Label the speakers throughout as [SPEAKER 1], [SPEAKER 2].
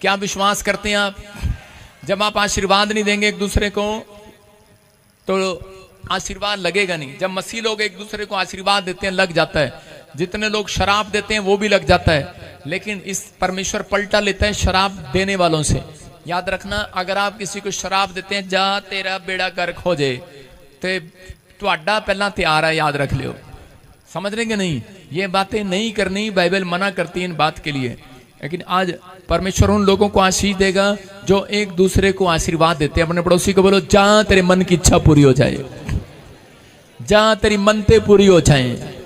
[SPEAKER 1] क्या विश्वास करते हैं आप? जब आप आशीर्वाद नहीं देंगे एक दूसरे को तो आशीर्वाद लगेगा नहीं। जब मसीह लोग एक दूसरे को आशीर्वाद देते हैं लग जाता है। जितने लोग शराब देते हैं वो भी लग जाता है। लेकिन इस परमेश्वर पलटा लेता है शराब देने वालों से। याद रखना, अगर आप किसी को शराब देते हैं जा तेरा बेड़ा गर्क हो जाए तो तुहाडा पहला तैयार है, याद रख लियो। समझ रहे कि नहीं? ये बातें नहीं करनी, बाइबल मना करती है इन बात के लिए। लेकिन आज परमेश्वर उन लोगों को आशीष देगा जो एक दूसरे को आशीर्वाद देते हैं। अपने पड़ोसी को बोलो जा तेरे मन की इच्छा पूरी हो जाए, जा तेरी मनते पूरी हो जाए।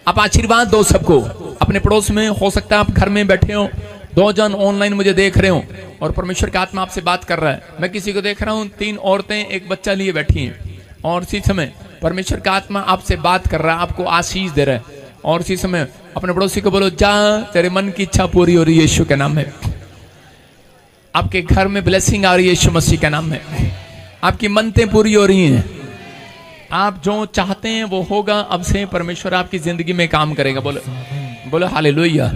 [SPEAKER 1] आप आशीर्वाद दो सबको अपने पड़ोस में। हो सकता है आप घर में बैठे हो, 2 जन ऑनलाइन मुझे देख रहे हो और परमेश्वर का आत्मा आपसे बात कर रहा है। मैं किसी को देख रहा हूँ 3 औरतें एक बच्चा लिए बैठी हैं और इसी समय परमेश्वर का आत्मा आपसे बात कर रहा है, आपको आशीष दे रहा है। और इसी समय अपने पड़ोसी को बोलो जा तेरे मन की इच्छा पूरी हो रही है यीशु के नाम में। आपके घर में ब्लेसिंग आ रही है यीशु मसीह के नाम में। आपकी मनतें पूरी हो रही हैं। आप जो चाहते हैं वो होगा। अब से परमेश्वर आपकी जिंदगी में काम करेगा। बोलो बोलो हालेलुया।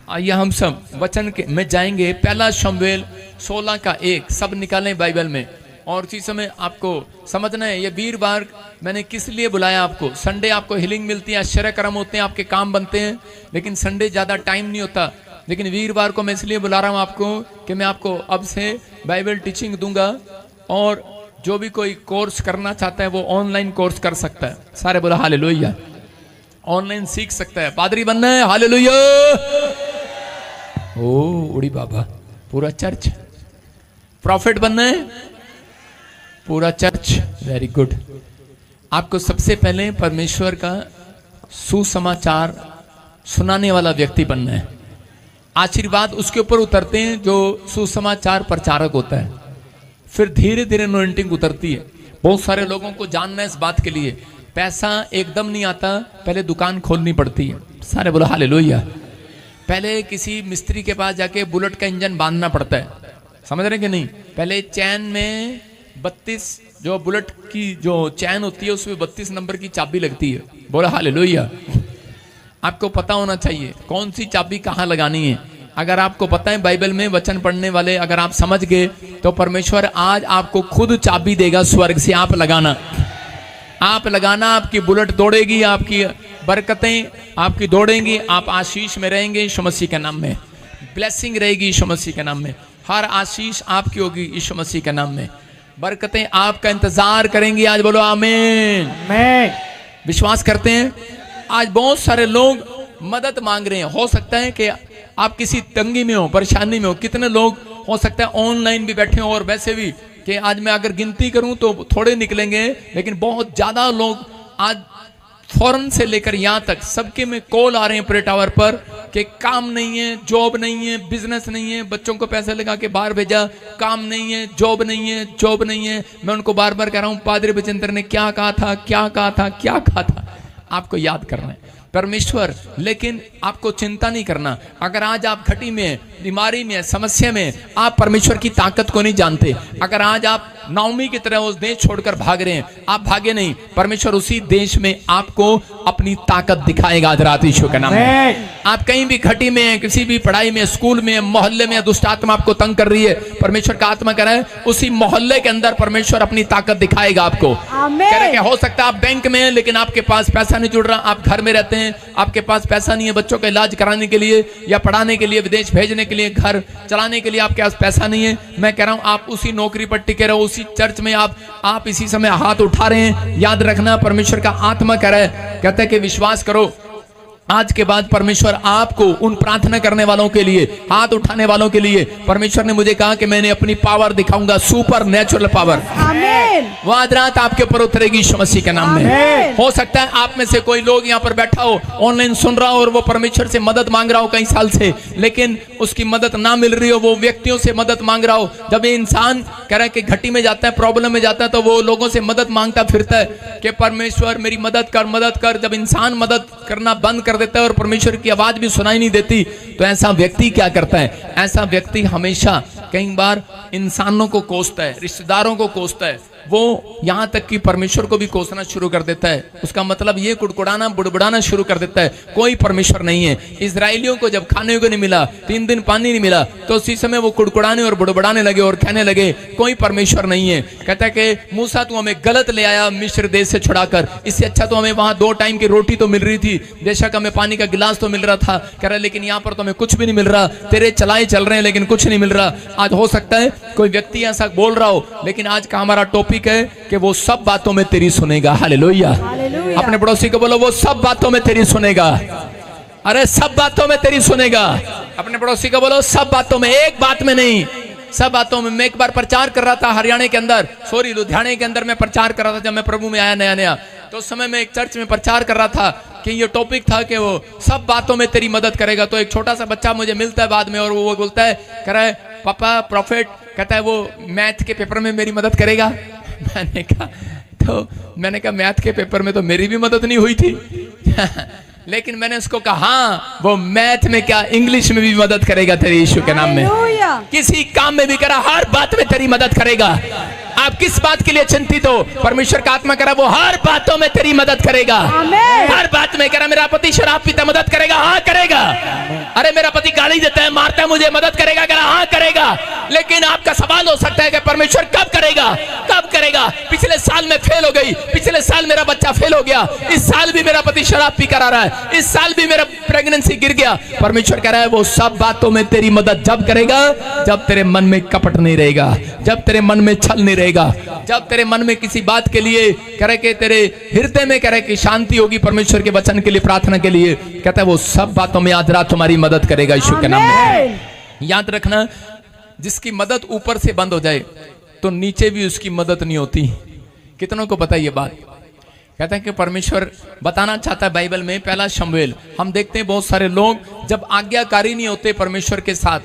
[SPEAKER 1] आइए हम सब वचन में जाएंगे। 1 शमूएल 16:1 सब निकालें बाइबल में। और इसी समय आपको समझना है ये वीरवार मैंने किस लिए बुलाया आपको। संडे आपको हीलिंग मिलती है, आश्चर्य कर्म होते हैं, आपके काम बनते हैं, लेकिन संडे ज़्यादा टाइम नहीं होता। लेकिन वीरवार को मैं इसलिए बुला रहा हूँ आपको कि मैं आपको अब से बाइबल टीचिंग दूंगा। और जो भी कोई कोर्स करना चाहता है वो ऑनलाइन कोर्स कर सकता है। सारे बोला हालेलुया। ऑनलाइन सीख सकता है। पादरी बनना है, हालेलुया। ओ उड़ी बाबा, पूरा चर्च। प्रॉफिट बनना है, पूरा चर्च। Very good. आपको सबसे पहले परमेश्वर का सुसमाचार सुनाने वाला व्यक्ति बनना है। आशीर्वाद उसके ऊपर उतरते हैं जो सुसमाचार प्रचारक होता है। फिर धीरे धीरे अनॉइंटिंग उतरती है। बहुत सारे लोगों को जानना है इस बात के लिए। पैसा एकदम नहीं आता, पहले दुकान खोलनी पड़ती है। सारे बोलो हालेलुया। पहले किसी मिस्त्री के पास जाके बुलेट का इंजन बांधना पड़ता है। समझ रहे कि नहीं? पहले चैन में 32 जो बुलेट की जो चैन होती है उसमें 32 नंबर की चाबी लगती है। बोलो हालेलुया। आपको पता होना चाहिए कौन सी चाबी कहाँ लगानी है। अगर आपको पता है बाइबल में वचन पढ़ने वाले अगर आप समझ गए तो परमेश्वर आज आपको खुद चाबी देगा स्वर्ग से। आप लगाना, आपकी बुलेट दौड़ेगी, आपकी बरकतें आपकी दौड़ेंगी, आप आशीष में रहेंगे यीशु मसीह के नाम में। ब्लेसिंग रहेगी यीशु मसीह के नाम में। हर आशीष आपकी होगी यीशु मसीह के नाम में। बरकतें आपका इंतजार करेंगी। आज बोलो आमीन। विश्वास करते हैं? आज बहुत सारे लोग मदद मांग रहे हैं। हो सकता है कि आप किसी तंगी में हो, परेशानी में हो। कितने लोग हो सकता है ऑनलाइन भी बैठे हो और वैसे भी कि आज मैं अगर गिनती करूं तो थोड़े निकलेंगे, लेकिन बहुत ज्यादा लोग आज फॉरेन से लेकर यहाँ तक सबके में कॉल आ रहे हैं प्रे टावर पर कि काम नहीं है, जॉब नहीं है, बिजनेस नहीं है, बच्चों को पैसे लगा के बाहर भेजा, काम नहीं है, जॉब नहीं है, जॉब नहीं है। मैं उनको बार बार कह रहा हूँ पादरी बचेंद्र ने क्या कहा था, क्या कहा था, क्या कहा था। आपको याद करना है परमेश्वर। लेकिन आपको चिंता नहीं करना। अगर आज आप घटी में, बीमारी में, समस्या में, आप परमेश्वर की ताकत को नहीं जानते। अगर आज आप नाओमी की तरह उस देश छोड़कर भाग रहे हैं, आप भागे नहीं। परमेश्वर उसी देश में आपको अपनी ताकत दिखाएगा आज रात यीशु के नाम में। आप कहीं भी घटी में हैं, किसी भी पढ़ाई में, स्कूल में, मोहल्ले में दुष्ट आत्मा आपको तंग कर रही है, परमेश्वर का आत्मा कह रहा है उसी मोहल्ले के अंदर परमेश्वर अपनी ताकत दिखाएगा आपको। कह रहे हो सकता है आप बैंक में हैं लेकिन आपके पास पैसा नहीं जुड़ रहा। आप घर में रहते हैं, आपके पास पैसा नहीं है बच्चों का इलाज कराने के लिए या पढ़ाने के लिए, विदेश भेजने के लिए, घर चलाने के लिए आपके पास पैसा नहीं है। मैं कह रहा हूं आप उसी नौकरी पर टिके रहो, उसी चर्च में आप इसी समय हाथ उठा रहे हैं। याद रखना परमेश्वर का आत्मा कह रहा है, कहता है कि विश्वास करो आज के बाद परमेश्वर आपको उन प्रार्थना करने वालों के लिए, हाथ उठाने वालों के लिए परमेश्वर ने मुझे कहा कि मैंने अपनी पावर दिखाऊंगा, सुपर नेचुरल पावर। आमीन। वो आज रात आपके ऊपर उतरेगी यीशु मसीह के नाम में। हो सकता है आप में से कोई लोग यहाँ पर बैठा हो, ऑनलाइन सुन रहा हो और वो परमेश्वर से मदद मांग रहा हो कई साल से, लेकिन उसकी मदद ना मिल रही हो, वो व्यक्तियों से मदद मांग रहा हो। जब ये इंसान कह रहा है कि घटी में जाता है, प्रॉब्लम में जाता है, तो वो लोगों से मदद मांगता फिरता है कि परमेश्वर मेरी मदद कर, मदद कर। जब इंसान मदद करना बंद कर देता है और परमेश्वर की आवाज भी सुनाई नहीं देती, तो ऐसा व्यक्ति क्या करता है? ऐसा व्यक्ति हमेशा कई बार इंसानों को कोसता है, रिश्तेदारों को कोसता है, वो यहाँ तक कि परमेश्वर को भी कोसना शुरू कर देता है। उसका मतलब ये कुड़कुड़ाना बुड़बुड़ाना शुरू कर देता है, कोई परमेश्वर नहीं है। इजराइलियों को जब खाने को नहीं मिला, 3 दिन पानी नहीं मिला, तो उसी समय वो कुड़कुड़ाने और बुड़बुड़ाने लगे और कहने लगे कोई परमेश्वर नहीं है। कहता है कि मूसा तू हमें गलत ले आया मिस्र देश से छुड़ाकर, इससे अच्छा तो हमें वहां 2 टाइम की रोटी तो मिल रही थी, बेशक हमें पानी का गिलास तो मिल रहा था। कह रहा लेकिन यहाँ पर तो हमें कुछ भी नहीं मिल रहा, तेरे चलाए चल रहे हैं लेकिन कुछ नहीं मिल रहा। आज हो सकता है कोई व्यक्ति ऐसा बोल रहा हो, लेकिन आज का हमारा टॉपिक है कि वो सब बातों में तेरी सुनेगा। हालेलुया। अपने पड़ोसी को बोलो वो सब बातों में तेरी सुनेगा। अरे सब बातों में तेरी सुनेगा। अपने पड़ोसी को बोलो सब बातों में, एक बात में नहीं, सब बातों में। मैं एक बार प्रचार कर रहा था हरियाणा के अंदर, लुधियाने के अंदर मैं प्रचार कर रहा था जब मैं प्रभु में आया नया। तो उस समय मैं एक चर्च में प्रचार कर रहा था कि ये टॉपिक था कि वो सब बातों में तेरी मदद करेगा। तो एक छोटा सा बच्चा मुझे मिलता है बाद में और वो बोलता है, कह रहा है पापा प्रॉफिट, कहता है वो मैथ के पेपर में मेरी मदद करेगा। मैंने कहा मैथ के पेपर में तो मेरी भी मदद नहीं हुई थी। लेकिन मैंने उसको कहा हाँ वो मैथ में क्या इंग्लिश में भी मदद करेगा तेरे यीशु के नाम में। किसी काम में भी करा, हर बात में तेरी मदद करेगा। आप किस बात के लिए चिंतित हो, परमेश्वर का आत्मा करा वो हर बातों में तेरी मदद करेगा। हर बात में करा मेरा पति शराब पीता मदद करेगा, हाँ करेगा। अरे मेरा पति गाली देता है, मारता है मुझे, मदद करेगा, करा हाँ करेगा। लेकिन आपका सवाल हो सकता है कि परमेश्वर कब करेगा, कब करेगा। पिछले साल में फेल हो गई, पिछले साल मेरा बच्चा फेल हो गया, इस साल भी मेरा पति शराब पी कर आ रहा है, इस साल भी मेरा प्रेगनेंसी गिर गया। परमेश्वर कह रहा है वो सब बातों में तेरी मदद जब करेगा जब तेरे मन में कपट नहीं रहेगा, जब तेरे मन में छल नहीं रहेगा, जब तेरे मन में किसी बात के लिए करे कि तेरे हृदय में करे कि शांति होगी परमेश्वर के वचन के लिए, प्रार्थना के लिए। कहता है वो सब बातों में आज रात तुम्हारी मदद करेगा यीशु के नाम में। याद रखना जिसकी मदद ऊपर से बंद हो जाए तो नीचे भी उसकी मदद नहीं होती। कितनों को पता ये बात। कहता है कि परमेश्वर बताना चाहता है बाइबल में, पहला शमूएल हम देखते हैं बहुत सारे लोग जब आज्ञाकारी नहीं होते परमेश्वर के साथ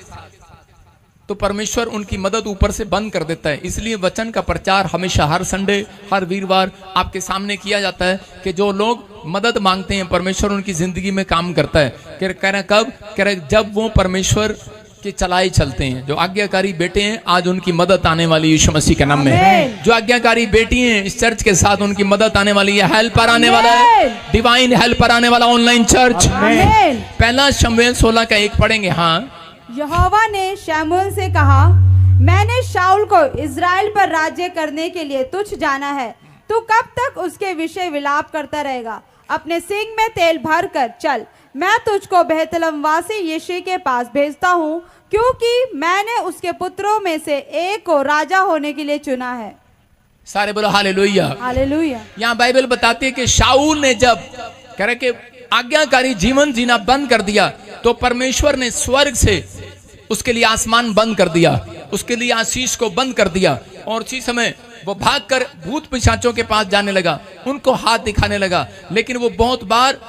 [SPEAKER 1] तो परमेश्वर उनकी मदद ऊपर से बंद कर देता है। इसलिए वचन का प्रचार हमेशा हर संडे हर वीरवार आपके सामने किया जाता है कि जो लोग मदद मांगते हैं परमेश्वर उनकी जिंदगी में काम करता है। कह रहे कब, कह रहे जब वो परमेश्वर के चलाए चलते हैं। जो आज्ञाकारी बेटे हैं आज उनकी मदद आने वाली यीशु मसीह के नाम में। जो आज्ञाकारी बेटी हैं इस चर्च के साथ उनकी मदद आने वाली है, हेल्पर आने वाला है, डिवाइन हेल्पर आने वाला ऑनलाइन चर्च। पहला शमूएल 16:1 पढ़ेंगे। हाँ,
[SPEAKER 2] यहोवा ने शमूएल से कहा, मैंने शाऊल को इज़राइल पर राज्य करने के लिए तुझ जाना है, तू कब तक उसके विषय विलाप करता रहेगा। अपने सिंग में तेल भर कर चल, मैं तुझको बेतलहम वासी यिशै के पास भेजता हूँ, क्योंकि मैंने उसके पुत्रों में से एक को राजा होने के लिए चुना है।
[SPEAKER 1] सारे बोलो हालेलुया।
[SPEAKER 2] हालेलुया।
[SPEAKER 1] यहाँ बाइबल बताती है कि शाऊल ने जब कह रहे कि आज्ञाकारी जीवन जीना बंद कर दिया तो परमेश्वर ने स्वर्ग से उसके लिए आसमान बंद कर दिया, उसके लिए आशीष को बंद कर दिया। और उसी समय वो भागकर भूत पिशाचों के पास जाने लगा, उनको हाथ दिखाने लगा। लेकिन वो बहुत बार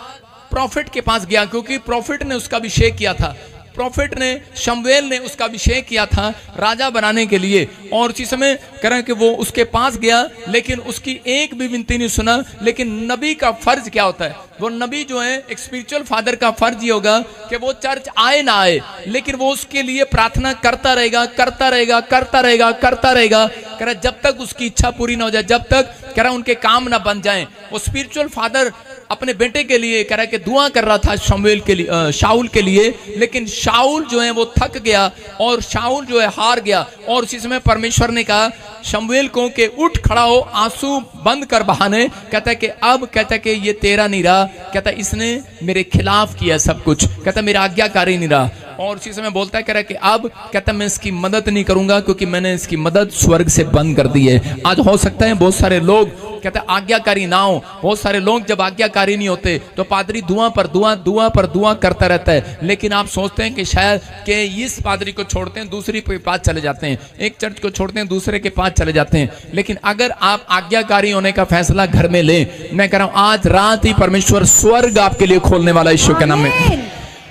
[SPEAKER 1] प्रॉफिट के पास गया क्योंकि प्रॉफिट ने उसका अभिषेक किया था। प्रॉफिट ने शमूएल ने उसका अभिषेक किया था राजा बनाने के लिए। और उसी समय करें कि वो उसके पास गया लेकिन उसकी एक भी विनती नहीं सुना। लेकिन नबी का फर्ज क्या होता है, वो नबी जो है एक स्पिरिचुअल फादर का फर्ज ये होगा कि वो चर्च आए ना आए लेकिन वो उसके लिए प्रार्थना करता रहेगा, करता रहेगा, करता रहेगा, करता रहेगा। कह रहा जब तक उसकी इच्छा पूरी ना हो जाए, जब तक कह रहा उनके काम ना बन जाए। वो स्पिरिचुअल फादर अपने बेटे के लिए कह रहा कि दुआ कर रहा था शमूएल के लिए, शाऊल के लिए। लेकिन शाऊल जो है वो थक गया और शाऊल जो है हार गया। और उसी समय परमेश्वर ने कहा शमूएल को कि उठ खड़ा हो, आंसू बंद कर बहाने। कहता है कि अब कहता है कि ये तेरा नहीं रहा, कहता इसने मेरे खिलाफ किया सब कुछ, कहता मेरा आज्ञाकारी नहीं रहा। और उसी समय बोलता है कह रहा कि अब कहता मैं इसकी मदद नहीं करूंगा क्योंकि मैंने इसकी मदद स्वर्ग से बंद कर दी है। आज हो सकता है बहुत सारे लोग कहते आज्ञाकारी ना हो। बहुत सारे लोग जब आज्ञाकारी नहीं होते तो पादरी दुआ पर दुआ, दुआ पर दुआ करता रहता है। लेकिन आप सोचते हैं कि शायद कि इस पादरी को छोड़ते हैं दूसरी के पास चले जाते हैं, एक चर्च को छोड़ते हैं दूसरे के पास चले जाते हैं। लेकिन अगर आप आज्ञाकारी होने का फैसला घर में लें, मैं कह रहा हूं आज रात ही परमेश्वर स्वर्ग आपके लिए खोलने वाला यीशु के नाम में।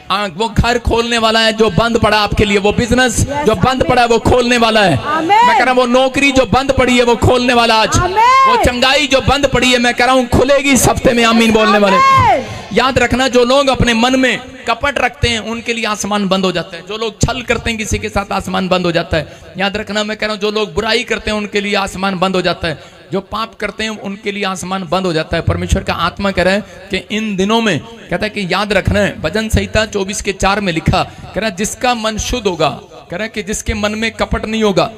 [SPEAKER 1] वो घर खोलने वाला है जो बंद पड़ा आपके लिए, वो बिजनेस जो बंद पड़ा है वो खोलने वाला है। मैं कह रहा हूँ वो नौकरी जो बंद पड़ी है वो खोलने वाला आज। वो चंगाई जो बंद पड़ी है मैं कह रहा हूँ खुलेगी इस हफ्ते में, आमीन बोलने वाले। याद रखना जो लोग अपने मन में कपट रखते हैं उनके लिए आसमान बंद हो जाता है। जो लोग छल करते हैं किसी के साथ, आसमान बंद हो जाता है। याद रखना, मैं कह रहा हूं जो लोग बुराई करते हैं उनके लिए आसमान बंद हो जाता है। जो पाप करते हैं उनके लिए आसमान बंद हो जाता है। परमेश्वर का आत्मा कह रहा है कि इन दिनों में, कहता है कि याद रखना है, भजन संहिता 24:4 में लिखा, कह रहा है जिसका मन शुद्ध होगा, कह रहा है कि जिसके मन में कपट नहीं होगा,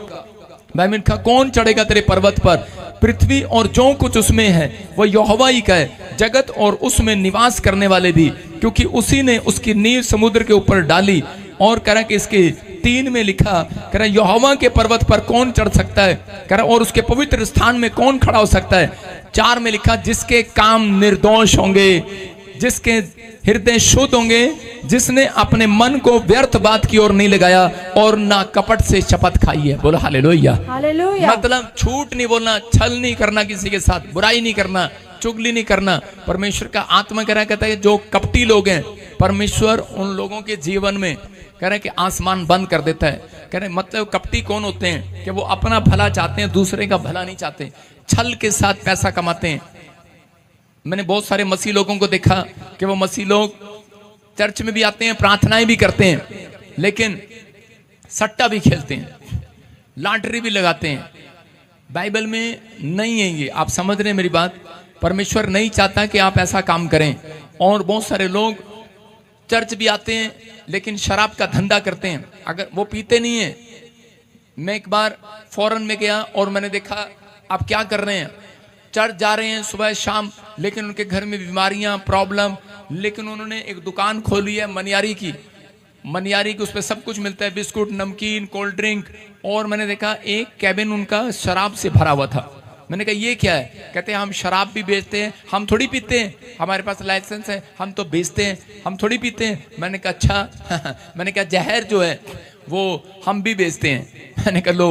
[SPEAKER 1] बाइबल का कौन चढ़ेगा तेरे पर्वत पर? पृथ्वी और जो कुछ उसमें है वो यहोवा ही का है, जगत और उसमें निवास करने वाले भी, क्योंकि उसी ने उसकी नींव समुद्र के ऊपर डाली। और कह रहा कि इसके 3 में लिखा, कह रहा यहोवा के पर्वत पर कौन चढ़ सकता है, कह रहा और उसके पवित्र स्थान में कौन खड़ा हो सकता है। 4 में लिखा, जिसके काम निर्दोष होंगे, जिसके हृदय शुद्ध होंगे, जिसने अपने मन को व्यर्थ बात की ओर नहीं लगाया और ना कपट से शपथ खाई है। बोलो हालेलुया।
[SPEAKER 2] हालेलुया।
[SPEAKER 1] मतलब झूठ नहीं बोलना, छल नहीं करना, किसी के साथ बुराई नहीं करना, चुगली नहीं करना। परमेश्वर का आत्मा कह रहा, कहता है जो कपटी लोग हैं, परमेश्वर उन लोगों के जीवन में कह रहे कि आसमान बंद कर देता है। कह रहे मतलब कपटी कौन होते हैं? कि वो अपना भला चाहते हैं, दूसरे का भला नहीं चाहते, छल के साथ पैसा कमाते हैं। मैंने बहुत सारे मसीह लोगों को देखा कि वो मसीह लोग चर्च में भी आते हैं, प्रार्थनाएं भी करते हैं, लेकिन सट्टा भी खेलते हैं, लॉटरी भी लगाते हैं। बाइबल में नहीं है ये, आप समझ रहे हैं मेरी बात? परमेश्वर नहीं चाहता कि आप ऐसा काम करें। और बहुत सारे लोग चर्च भी आते हैं लेकिन शराब का धंधा करते हैं। अगर वो पीते नहीं है, मैं एक बार फॉरेन में गया और मैंने देखा आप क्या कर रहे हैं, चर्च जा रहे हैं सुबह शाम, लेकिन उनके घर में बीमारियां, प्रॉब्लम, लेकिन उन्होंने एक दुकान खोली है मनियारी की, उस पर सब कुछ मिलता है, बिस्कुट, नमकीन, कोल्ड ड्रिंक। और मैंने देखा एक कैबिन उनका शराब से भरा हुआ था। मैंने कहा ये क्या है? कहते हैं हम शराब भी बेचते हैं, हम थोड़ी पीते हैं, हमारे पास लाइसेंस है, हम तो बेचते हैं, हम थोड़ी पीते हैं। मैंने कहा अच्छा मैंने कहा जहर जो है वो हम भी बेचते हैं। मैंने कहा लो,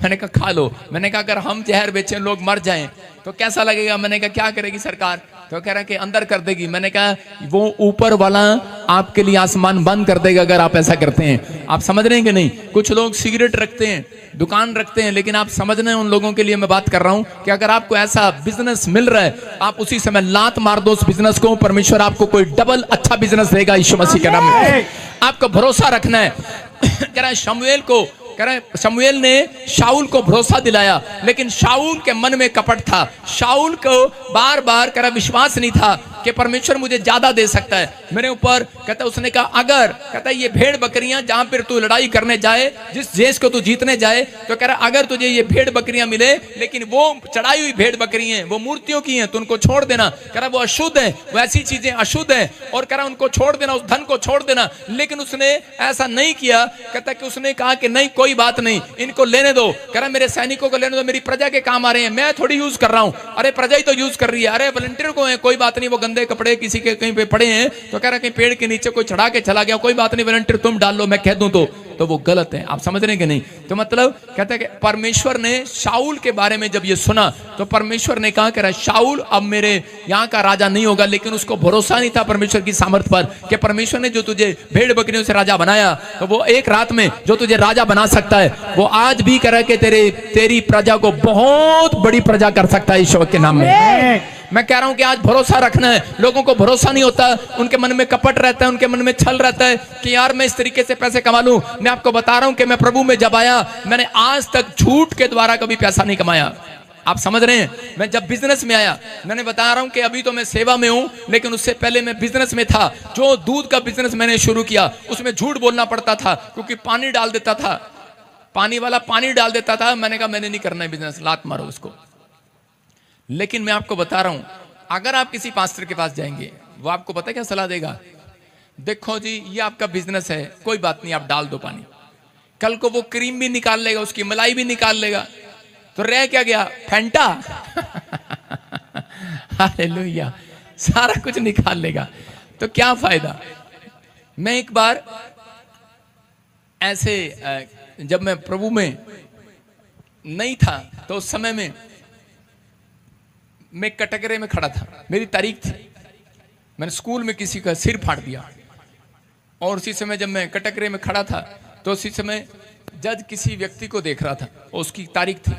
[SPEAKER 1] मैंने कहा खा लो। मैंने कहा अगर हम जहर बेचें, लोग मर जाएं तो कैसा लगेगा? मैंने कहा क्या करेगी सरकार? तो कह रहा कि अंदर कर देगी। मैंने कहा वो ऊपर वाला आपके लिए आसमान बंद कर देगा अगर आप ऐसा करते हैं। आप समझ रहे हैं कि नहीं? कुछ लोग सिगरेट रखते हैं, दुकान रखते हैं, लेकिन आप समझ रहे हैं उन लोगों के लिए मैं बात कर रहा हूं कि अगर आपको ऐसा बिजनेस मिल रहा है, आप उसी समय लात मार दो उस बिजनेस को, परमेश्वर आपको कोई डबल अच्छा बिजनेस देगा यीशु मसीह के नाम में। आपको भरोसा रखना है। कह रहा है शमूएल को, कह रहे शमूएल ने शाऊल को भरोसा दिलाया, लेकिन शाऊल के मन में कपट था। शाऊल को बार बार कह रहा विश्वास नहीं था कि परमेश्वर मुझे ज्यादा दे सकता है मेरे ऊपर। कहता उसने कहा अगर, कहता ये भेड़ बकरियां जहां पर तू लड़ाई करने जाए, जिस देश को तू जीतने जाए, तो कह रहा अगर तुझे ये भेड़ बकरियां मिले, लेकिन वो चढ़ाई हुई भेड़ बकरी हैं, वो मूर्तियों की हैं, तो उनको छोड़ देना। कह रहा वो अशुद्ध है, वो ऐसी चीजें अशुद्ध है, और कह रहा उनको छोड़ देना, उस धन को छोड़ देना। लेकिन उसने ऐसा नहीं किया। कहता कि उसने कहा कि नहीं कोई बात नहीं, इनको लेने दो। कह रहा मेरे सैनिकों को लेने दो, मेरी प्रजा के काम आ रहे हैं, मैं थोड़ी यूज कर रहा हूं। अरे प्रजा ही तो यूज कर रही है। अरे वॉलंटियर को है, कोई बात नहीं, वो गंदे कपड़े किसी के कहीं पे पड़े हैं, तो कह रहा कहीं पेड़ के नीचे कोई चढ़ा के चला गया, कोई बात नहीं, वॉलंटियर तुम डाल लो, मैं कह दूं तो वो गलत है। आप समझ रहे हैं कि नहीं? तो मतलब कहता है कि परमेश्वर ने शाऊल के बारे में जब ये सुना, तो परमेश्वर ने कहा, कह रहा शाऊल अब मेरे यहाँ का राजा नहीं होगा। लेकिन उसको भरोसा नहीं था परमेश्वर की सामर्थ पर कि परमेश्वर ने जो तुझे भेड़ बकरियों से राजा बनाया, तो वो एक रात में जो तुझे राजा बना सकता है, वो आज भी कह रहा है कि तेरी प्रजा को बहुत बड़ी प्रजा कर सकता है ईश्वर के नाम में। मैं कह रहा हूं कि आज भरोसा रखना है। लोगों को भरोसा नहीं होता, उनके मन में कपट रहता है, उनके मन में छल रहता है कि यार मैं इस तरीके से पैसे कमा लूं। मैं आपको बता रहा हूं कि मैं प्रभु में जब आया, मैंने आज तक झूठ के द्वारा कभी पैसा नहीं कमाया। आप समझ रहे हैं? मैं जब बिजनेस में आया, मैंने बता रहा हूं कि अभी तो मैं सेवा में हूं, लेकिन उससे पहले मैं बिजनेस में था। जो दूध का बिजनेस मैंने शुरू किया, उसमें झूठ बोलना पड़ता था, क्योंकि पानी डाल देता था, पानी वाला पानी डाल देता था। मैंने कहा मैंने नहीं करना है बिजनेस, लात मारो उसको। लेकिन मैं आपको बता रहा हूं, अगर आप किसी पास्टर के पास जाएंगे, वो आपको पता है क्या सलाह देगा? देखो जी ये आपका बिजनेस है, कोई बात नहीं, आप डाल दो पानी। कल को वो क्रीम भी निकाल लेगा, उसकी मलाई भी निकाल लेगा, तो रह क्या गया? फैंटा। हालेलुया, सारा कुछ निकाल लेगा, तो क्या फायदा? मैं एक बार ऐसे, जब मैं प्रभु में नहीं था, तो उस समय में मैं कटघरे में खड़ा था, मेरी तारीख थी, मैंने स्कूल में किसी का सिर फाड़ दिया। और उसी समय जब मैं कटघरे में खड़ा था, तो उसी समय जज किसी व्यक्ति को देख रहा था, और उसकी तारीख थी।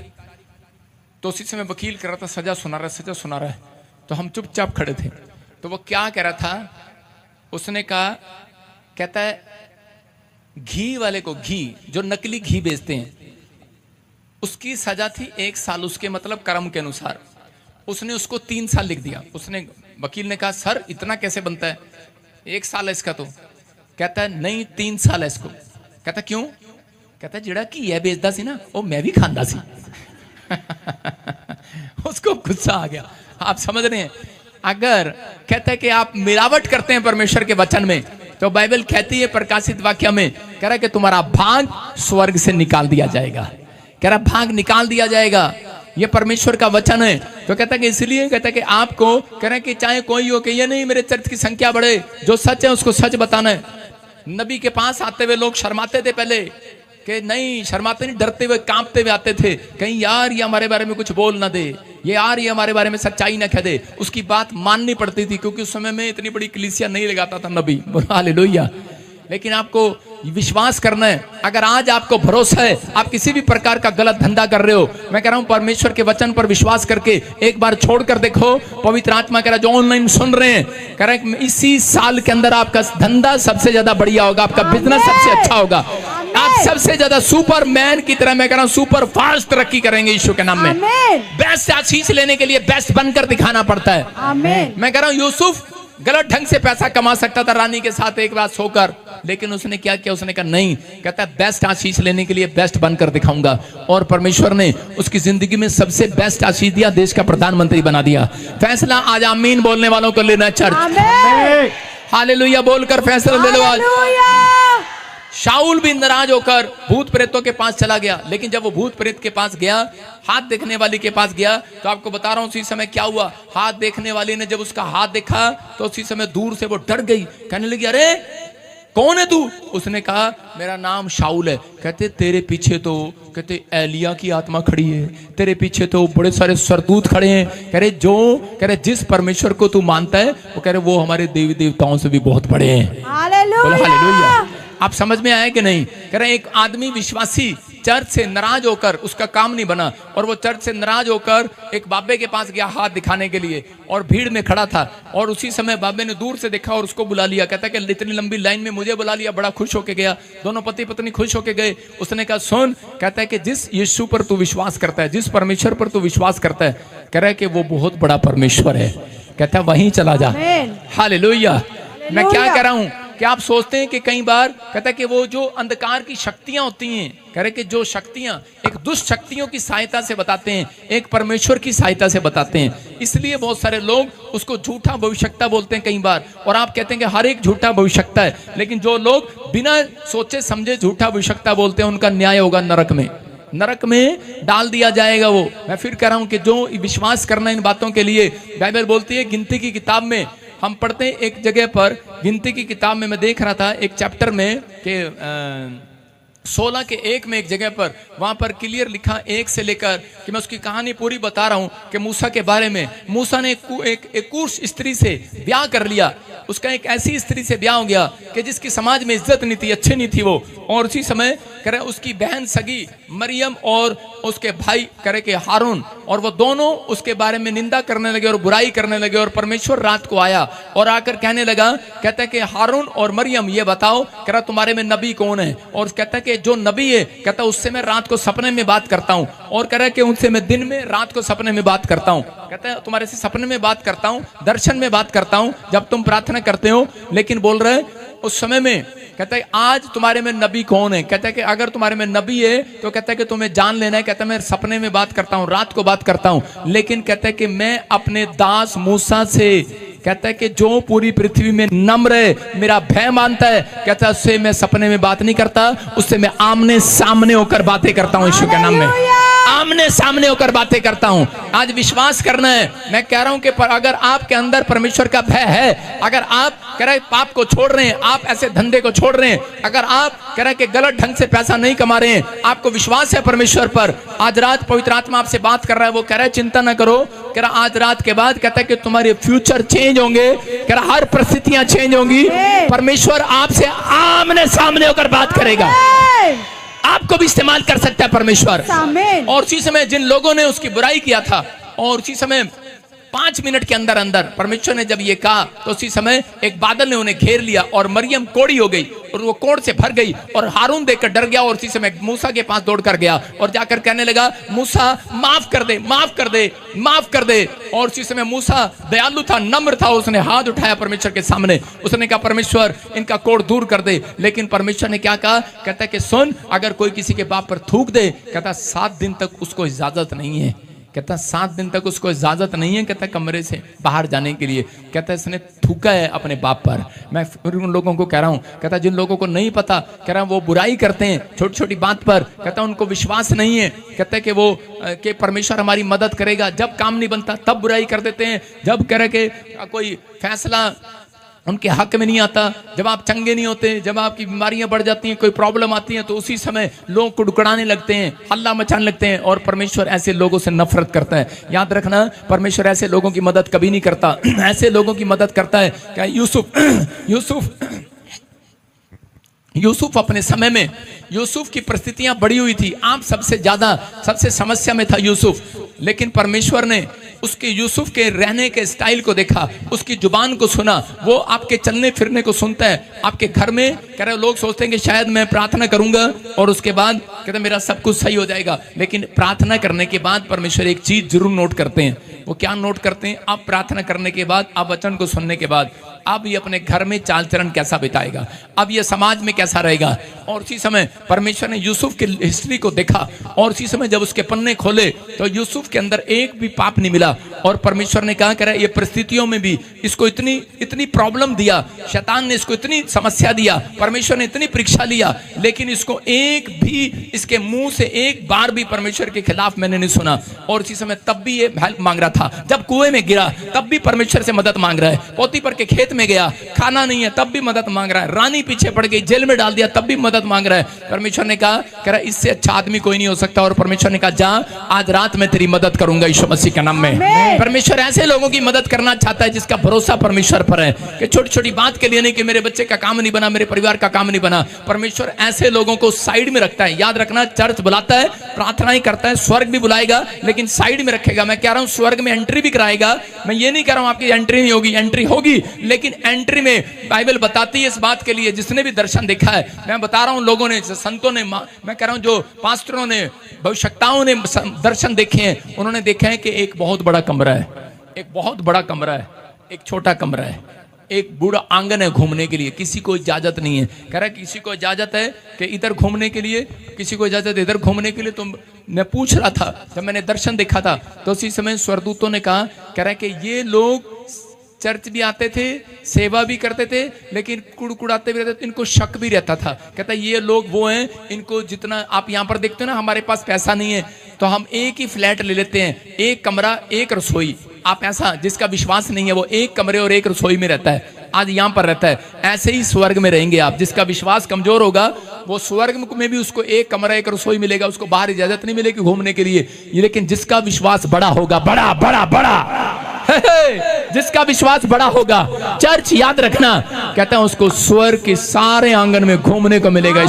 [SPEAKER 1] तो उसी समय वकील कर रहा था, सजा सुना रहा है, सजा सुना रहा है। तो हम चुपचाप खड़े थे। तो वो क्या कह रहा था? उसने कहा कहता है घी वाले को, घी जो नकली घी बेचते हैं, उसकी सजा थी 1 साल, उसके मतलब कर्म के अनुसार। उसने उसको 3 साल लिख दिया। उसने, वकील ने कहा सर इतना कैसे बनता है, 1 साल है इसका तो। कहता है नहीं 3 साल है इसको। कहता क्यों? कहता जेड़ा घी है बेचदा सी ना वो मैं भी खांदा सी। उसको गुस्सा आ गया। आप समझ रहे हैं? अगर कहता है कि आप मिलावट करते हैं परमेश्वर के वचन में, तो बाइबल कहती है प्रकाशित वाक्य में, कह रहा है कि तुम्हारा भाग स्वर्ग से निकाल दिया जाएगा। कह रहा भाग निकाल दिया जाएगा, ये परमेश्वर का वचन है। तो कहता है कि इसलिए कहता है कि आपको कह रहा है कि चाहे कोई हो कि ये नहीं मेरे चर्च की संख्या बढ़े, जो सच है उसको सच बताना है। नबी के पास आते हुए लोग शर्माते थे पहले, कि नहीं शर्माते नहीं, डरते हुए कांपते हुए आते थे, कहीं यार ये हमारे बारे में कुछ बोल ना दे, ये यार ये हमारे बारे में सच्चाई ना कह दे। उसकी बात माननी पड़ती थी, क्योंकि उस समय में इतनी बड़ी कलीसिया नहीं लगाता था नबी। हालेलुया। लेकिन आपको विश्वास करना है। अगर आज आपको भरोसा है, आप किसी भी प्रकार का गलत धंधा कर रहे हो, मैं कह रहा हूं परमेश्वर के वचन पर विश्वास करके एक बार छोड़ कर देखो। पवित्र आत्मा कह रहा है जो ऑनलाइन सुन रहे हैं, कह रहा है इसी साल के अंदर आपका धंधा सबसे ज्यादा बढ़िया होगा, आपका बिजनेस सबसे अच्छा होगा, आप सबसे ज्यादा सुपरमैन की तरह, मैं कह रहा हूं सुपर फास्ट तरक्की करेंगे यीशु के नाम में। बेस्ट आशीष लेने के लिए बेस्ट बनकर दिखाना पड़ता है। मैं कह रहा हूं यूसुफ गलत ढंग से पैसा कमा सकता था रानी के साथ एक रात सोकर, लेकिन उसने क्या किया? उसने कहा नहीं, कहता है बेस्ट आशीष लेने के लिए बेस्ट बनकर दिखाऊंगा। और परमेश्वर ने उसकी जिंदगी में सबसे बेस्ट आशीष दिया, देश का प्रधानमंत्री बना दिया। फैसला आज आमीन बोलने वालों को लेना चर्च। हालेलुया बोलकर फैसला ले लो आज। शाऊल भी नाराज होकर भूत प्रेतों के पास चला गया, लेकिन जब वो भूत प्रेत के पास गया, हाथ देखने वाली के पास गया, तो आपको बता रहा हूं उसी समय क्या हुआ। हाथ देखने वाली ने जब उसका हाथ देखा तो उसी समय दूर से वो डर गई, कहने लगी अरे कौन है तू? उसने कहा मेरा नाम शाऊल है। कहते तेरे पीछे तो कहते एलिया की आत्मा खड़ी है, तेरे पीछे तो बड़े सारे सरदूत खड़े हैं। कह रहे जिस परमेश्वर को तू मानता है वो कह रहे वो हमारे देवी देवताओं से भी बहुत बड़े हैं। हालेलुया। आप समझ में आए कि नहीं? कह रहे एक आदमी विश्वासी चर्च से नाराज होकर, उसका काम नहीं बना, और वो चर्च से नाराज होकर एक बाबे के पास गया हाथ दिखाने के लिए, और भीड़ में खड़ा था, और उसी समय बाबे ने दूर से देखा और उसको बुला लिया। कहता कि इतनी लंबी लाइन में मुझे बुला लिया, बड़ा खुश होके गया। दोनों पति पत्नी खुश होके गए। उसने कहा सुन, कहता है कि जिस यीशु पर तू विश्वास करता है, जिस परमेश्वर पर तू विश्वास करता है, कह रहा है कि वो बहुत बड़ा परमेश्वर है। कहता है वहीं चला जा। हालेलुया। मैं क्या कह रहा हूं कि आप सोचते हैं कि कई बार कहता है कि वो जो अंधकार की शक्तियां होती हैं, कह रहे कि जो शक्तियां एक दुष्ट शक्तियों की सहायता से बताते हैं, एक परमेश्वर की सहायता से बताते हैं। इसलिए बहुत सारे लोग उसको झूठा भविष्यता बोलते हैं कई बार, और आप कहते हैं कि हर एक झूठा भविष्यता है, लेकिन जो लोग बिना सोचे समझे झूठा भविष्यता बोलते हैं उनका न्याय होगा नरक में, नरक में डाल दिया जाएगा वो। मैं फिर कह रहा हूं कि जो विश्वास करना इन बातों के लिए, बाइबल बोलती है गिनती की किताब में हम पढ़ते हैं एक जगह पर, गिनती की किताब में मैं देख रहा था एक चैप्टर में कि 16 के 1 में एक जगह पर, वहां पर क्लियर लिखा 1 से लेकर, कि मैं उसकी कहानी पूरी बता रहा हूं कि मूसा के बारे में। मूसा ने एक कुश स्त्री से ब्याह कर लिया, उसका एक ऐसी स्त्री से ब्याह हो गया कि जिसकी समाज में इज्जत नहीं थी, अच्छी नहीं थी वो। और उसी समय करे उसकी बहन सगी मरियम और उसके भाई करे के हारून, और वो दोनों उसके बारे में निंदा करने लगे और बुराई करने लगे। और परमेश्वर रात को आया और आकर कहने लगा, कहता है कि हारून और मरियम ये बताओ, कह रहा तुम्हारे में नबी कौन है? और कहता है कि जो नबी है, कहता उससे मैं रात को सपने में बात करता हूँ, और कह रहा है कि उनसे मैं दिन में रात को सपने में बात करता हूँ। कहता है तुम्हारे से सपने में बात करता हूँ, दर्शन में बात करता हूँ जब तुम प्रार्थना करते हो। लेकिन बोल रहे उस समय में, कहता है आज तुम्हारे में नबी कौन है? कहता है कि अगर तुम्हारे में नबी है तो कहता है कि तुम्हें जान लेना है। कहता है मैं सपने में बात करता हूँ, रात को बात करता हूँ, लेकिन कहता है कि मैं अपने दास मूसा से, कहता है कि जो पूरी पृथ्वी में नम्र है, मेरा भय मानता है, कहता है उससे मैं सपने में बात नहीं करता, उससे मैं आमने सामने होकर बातें करता हूँ। यीशु के नाम में आमने सामने होकर बातें करता हूं। आज विश्वास करना है। मैं कह रहा हूं कि अगर आपके अंदर परमेश्वर का भय है, अगर आप कह रहे पाप को छोड़ रहे हैं, आप ऐसे धंधे को छोड़ रहे हैं, अगर आप कह रहे कि गलत ढंग से पैसा नहीं कमा रहे हैं, आपको विश्वास है परमेश्वर पर, आज रात पवित्र आत्मा आपसे बात कर रहा है। वो कह रहा है चिंता ना करो, कह रहा आज रात के बाद कहता है कि तुम्हारे फ्यूचर चेंज होंगे, कह रहा हर परिस्थितियां चेंज होंगी। परमेश्वर आपसे आमने सामने होकर बात करेगा, आपको भी इस्तेमाल कर सकता है परमेश्वर। और उसी समय जिन लोगों ने उसकी बुराई किया था, और उसी समय 5 मिनट के अंदर अंदर परमेश्वर ने जब ये कहा तो उसी समय एक बादल ने उन्हें घेर लिया और मरियम कोड़ी हो गई और वो कोड़ से भर गई और हारून देखकर डर गया और उसी समय मूसा के पास दौड़ कर गया और जाकर कहने लगा, मूसा माफ कर दे, माफ कर दे, माफ कर दे। और उसी समय मूसा दयालु था, नम्र था, उसने हाथ उठाया परमेश्वर के सामने, उसने कहा परमेश्वर इनका कोड़ दूर कर दे। लेकिन परमेश्वर ने क्या कहा, कहता है कि सुन, अगर कोई किसी के बाप पर थूक दे, कहता 7 दिन तक उसको इजाजत नहीं है, कहता 7 दिन तक उसको इजाजत नहीं है, कहता कमरे से बाहर जाने के लिए। कहता इसने थूका है अपने बाप पर। मैं उन लोगों को कह रहा हूं, कहता जिन लोगों को नहीं पता, कह रहा वो बुराई करते हैं छोटी छोटी बात पर, कहता उनको विश्वास नहीं है, कहता कि वो कि परमेश्वर हमारी मदद करेगा, जब काम नहीं बनता तब बुराई कर देते हैं, जब कह रहे कि कोई फैसला उनके हक में नहीं आता, जब आप चंगे नहीं होते, जब आपकी बीमारियां बढ़ जाती हैं, कोई प्रॉब्लम आती है, तो उसी समय लोग कुड़कुड़ाने लगते हैं, हल्ला मचाने लगते हैं और परमेश्वर ऐसे लोगों से नफरत करता है। याद रखना, परमेश्वर ऐसे लोगों की मदद कभी नहीं करता। ऐसे लोगों की मदद करता है। क्या यूसुफ अपने समय में, यूसुफ की परिस्थितियां बड़ी हुई थी, आप सबसे समस्या में था यूसुफ, लेकिन परमेश्वर ने उसके यूसुफ के रहने के स्टाइल को देखा, उसकी जुबान को सुना, वो आपके चलने फिरने को सुनता है। आपके घर में कह रहे लोग सोचते हैं कि शायद मैं प्रार्थना करूंगा और उसके बाद कहते मेरा सब कुछ सही हो जाएगा, लेकिन प्रार्थना करने के बाद परमेश्वर एक चीज जरूर नोट करते हैं। वो क्या नोट करते हैं? आप प्रार्थना करने के बाद, आप वचन को सुनने के बाद, अब ये अपने घर में चाल चरण कैसा बिताएगा, अब ये समाज में कैसा रहेगा। और उसी समय परमेश्वर ने यूसुफ की हिस्ट्री को देखा और उसी समय जब उसके पन्ने खोले तो यूसुफ के अंदर एक भी पाप नहीं मिला। और परमेश्वर ने कहा करे ये परिस्थितियों में भी इसको इतनी प्रॉब्लम दिया, शैतान ने इसको इतनी समस्या दिया, परमेश्वर ने इतनी परीक्षा लिया, लेकिन इसको एक भी, इसके मुंह से एक बार भी परमेश्वर के खिलाफ मैंने नहीं सुना। और उसी समय तब भी ये हेल्प मांग रहा था, जब कुएं में गिरा तब भी परमेश्वर से मदद मांग रहा है, पोतीपर के खेत में गया, खाना नहीं है तब भी मदद मांग रहा है, रानी पीछे पड़ गई, जेल में डाल दिया तब भी मदद मांग रहा है। परमेश्वर ने कहा कह रहा इससे अच्छा आदमी कोई नहीं हो सकता। और परमेश्वर ने कहा जा, आज रात में तेरी मदद करूंगा यीशु मसीह के नाम में। परमेश्वर ऐसे लोगों की मदद करना चाहता है जिसका भरोसा परमेश्वर पर है, कि छोटी छोटी बात के लिए नहीं कि मेरे बच्चे का काम नहीं बना, मेरे परिवार का काम नहीं बना। परमेश्वर ऐसे लोगों को साइड में रखता है। याद रखना, चर्च बुलाता है, प्रार्थना ही करता है, स्वर्ग भी बुलाएगा, लेकिन साइड में रखेगा। मैं कह रहा हूं स्वर्ग में एंट्री भी कराएगा। मैं ये नहीं कह रहा हूं आपकी एंट्री नहीं होगी, एंट्री होगी, लेकिन एंट्री में बाइबल बताती है इस बात के लिए, जिसने भी दर्शन देखा है, मैं बता रहा हूं लोगों ने, संतों ने, मैं कह रहा हूं जो पास्टरों ने, भविष्यवक्ताओं ने दर्शन देखे हैं, उन्होंने देखा है कि एक बहुत बड़ा कमरा है, एक बहुत बड़ा कमरा है, एक छोटा कमरा है, एक बूढ़ा आंगन है घूमने के लिए, किसी को इजाजत नहीं है। कह रहा किसी को इजाजत है कि इधर घूमने के लिए, किसी को इजाजत है इधर घूमने के लिए। तो मैं पूछ रहा था, जब मैंने दर्शन देखा था तो उसी समय स्वर्गदूतों ने कहा, कह रहा है कि ये लोग चर्च भी आते थे, सेवा भी करते थे, लेकिन कुड़कुड़ाते भी रहते थे, इनको शक भी रहता था। कहता ये लोग वो हैं, इनको जितना आप यहाँ पर देखते हो ना, हमारे पास पैसा नहीं है तो हम एक ही फ्लैट ले लेते हैं, एक कमरा एक रसोई। आप ऐसा, जिसका विश्वास नहीं है वो एक कमरे और एक रसोई में रहता है, आज यहाँ पर रहता है। ऐसे ही स्वर्ग में रहेंगे आप। जिसका विश्वास कमजोर होगा वो स्वर्ग में भी उसको एक कमरा एक रसोई मिलेगा, उसको बाहर इजाजत नहीं मिलेगी घूमने के लिए। लेकिन जिसका विश्वास बड़ा होगा, बड़ा बड़ा बड़ा जिसका विश्वास बड़ा होगा, चर्च याद रखना, कहते हैं उसको स्वर्ग के सारे आंगन में घूमने को मिलेगा।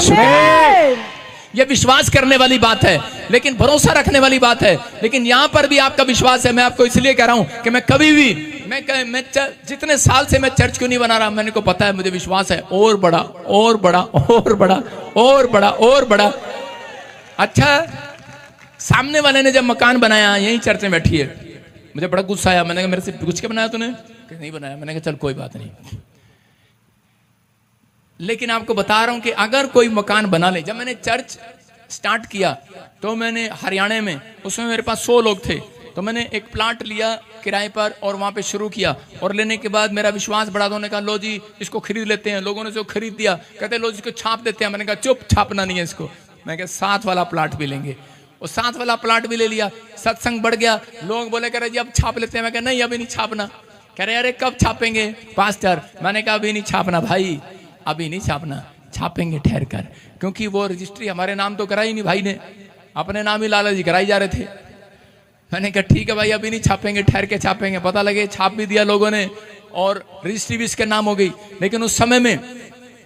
[SPEAKER 1] यह विश्वास करने वाली बात है, लेकिन भरोसा रखने वाली बात है। लेकिन यहां पर भी आपका विश्वास है। मैं आपको इसलिए कह रहा हूं कि मैं कभी भी, मैं जितने साल से मैं चर्च क्यों नहीं बना रहा, मैंने को पता है, मुझे विश्वास है और बड़ा और बड़ा और बड़ा और बड़ा और बड़ा। अच्छा, सामने वाले ने जब मकान बनाया, यही चर्च में बैठी है, मुझे बड़ा गुस्सा आया। मैंने कहा मेरे से पूछ के बनाया तूने? नहीं बनाया। मैंने कहा चल कोई बात नहीं, लेकिन आपको बता रहा हूं कि अगर कोई मकान बना ले, जब मैंने चर्च स्टार्ट किया तो मैंने हरियाणा में, उसमें मेरे पास 100 लोग थे, तो मैंने एक प्लाट लिया किराए पर और वहां पे शुरू किया। और लेने के बाद मेरा विश्वास बढ़ा, तो उन्होंने कहा लो जी इसको खरीद लेते हैं। लोगों ने जो खरीद दिया, कहते लो जी इसको छाप देते हैं। मैंने कहा चुप, छापना नहीं है इसको। मैं कहा 7 वाला प्लाट भी लेंगे, और 7 वाला प्लाट भी ले लिया। सत्संग बढ़ गया, लोग बोले कह रहे जी अब छाप लेते हैं। मैं कहा नहीं अभी नहीं छापना। कह रहे अरे कब छापेंगे पास्टर? मैंने कहा अभी नहीं छापना भाई, अभी नहीं छापना, छापेंगे ठहर कर, क्योंकि वो रजिस्ट्री हमारे नाम तो कराई नहीं, भाई ने अपने नाम ही लाला जी कराई जा रहे थे। मैंने कहा ठीक है भाई अभी नहीं छापेंगे, ठहर के छापेंगे। पता लगे छाप भी दिया लोगों ने और रजिस्ट्री भी इसके नाम हो गई। लेकिन उस समय में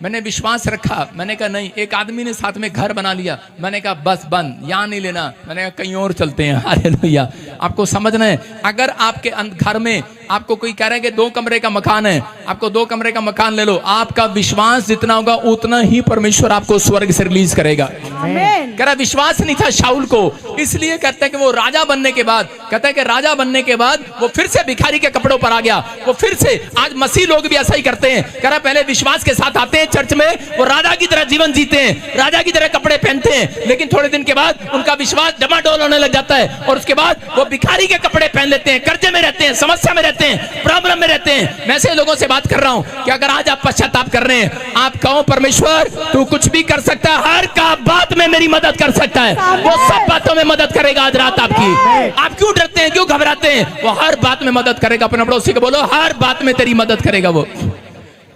[SPEAKER 1] मैंने विश्वास रखा। मैंने कहा नहीं, एक आदमी ने साथ में घर बना लिया। मैंने कहा बस बंद, यहाँ नहीं लेना। मैंने कहा कहीं और चलते हैं। हालेलुया। आपको समझना है, अगर आपके घर में आपको कोई कह रहा है कि 2 कमरे का मकान है, आपको 2 कमरे का मकान ले लो, आपका विश्वास जितना होगा उतना ही परमेश्वर आपको स्वर्ग से रिलीज करेगा।
[SPEAKER 2] आमीन।
[SPEAKER 1] कह रहा विश्वास नहीं था शाऊल को, इसलिए कहते हैं कि वो राजा बनने के बाद, कहता है कि राजा बनने के बाद वो फिर से भिखारी के कपड़ों पर आ गया। वो फिर से, आज मसीह लोग भी ऐसा ही करते हैं। कह रहा पहले विश्वास के साथ आते हैं चर्च में, वो राजा की तरह जीवन जीते हैं, राजा की तरह कपड़े पहनते हैं, लेकिन थोड़े दिन के बाद उनका विश्वास डमाडोल होने लग जाता है और उसके बाद वो भिखारी के कपड़े पहन लेते हैं, कर्जे में रहते हैं, समस्या में रहते हैं, प्रॉब्लम में रहते हैं। मैं ऐसे लोगों से बात कर रहा हूं कि अगर आज आप पश्चाताप कर रहे हैं, आप कहो परमेश्वर तू कुछ भी कर सकता है, हर का बात में मेरी मदद कर सकता है, वो सब बातों में मदद करेगा आज रात आपकी। आप क्यों डरते हैं, क्यों घबराते हैं? वो हर बात में मदद करेगा। अपने पड़ोसी को बोलो हर बात में तेरी मदद करेगा। वो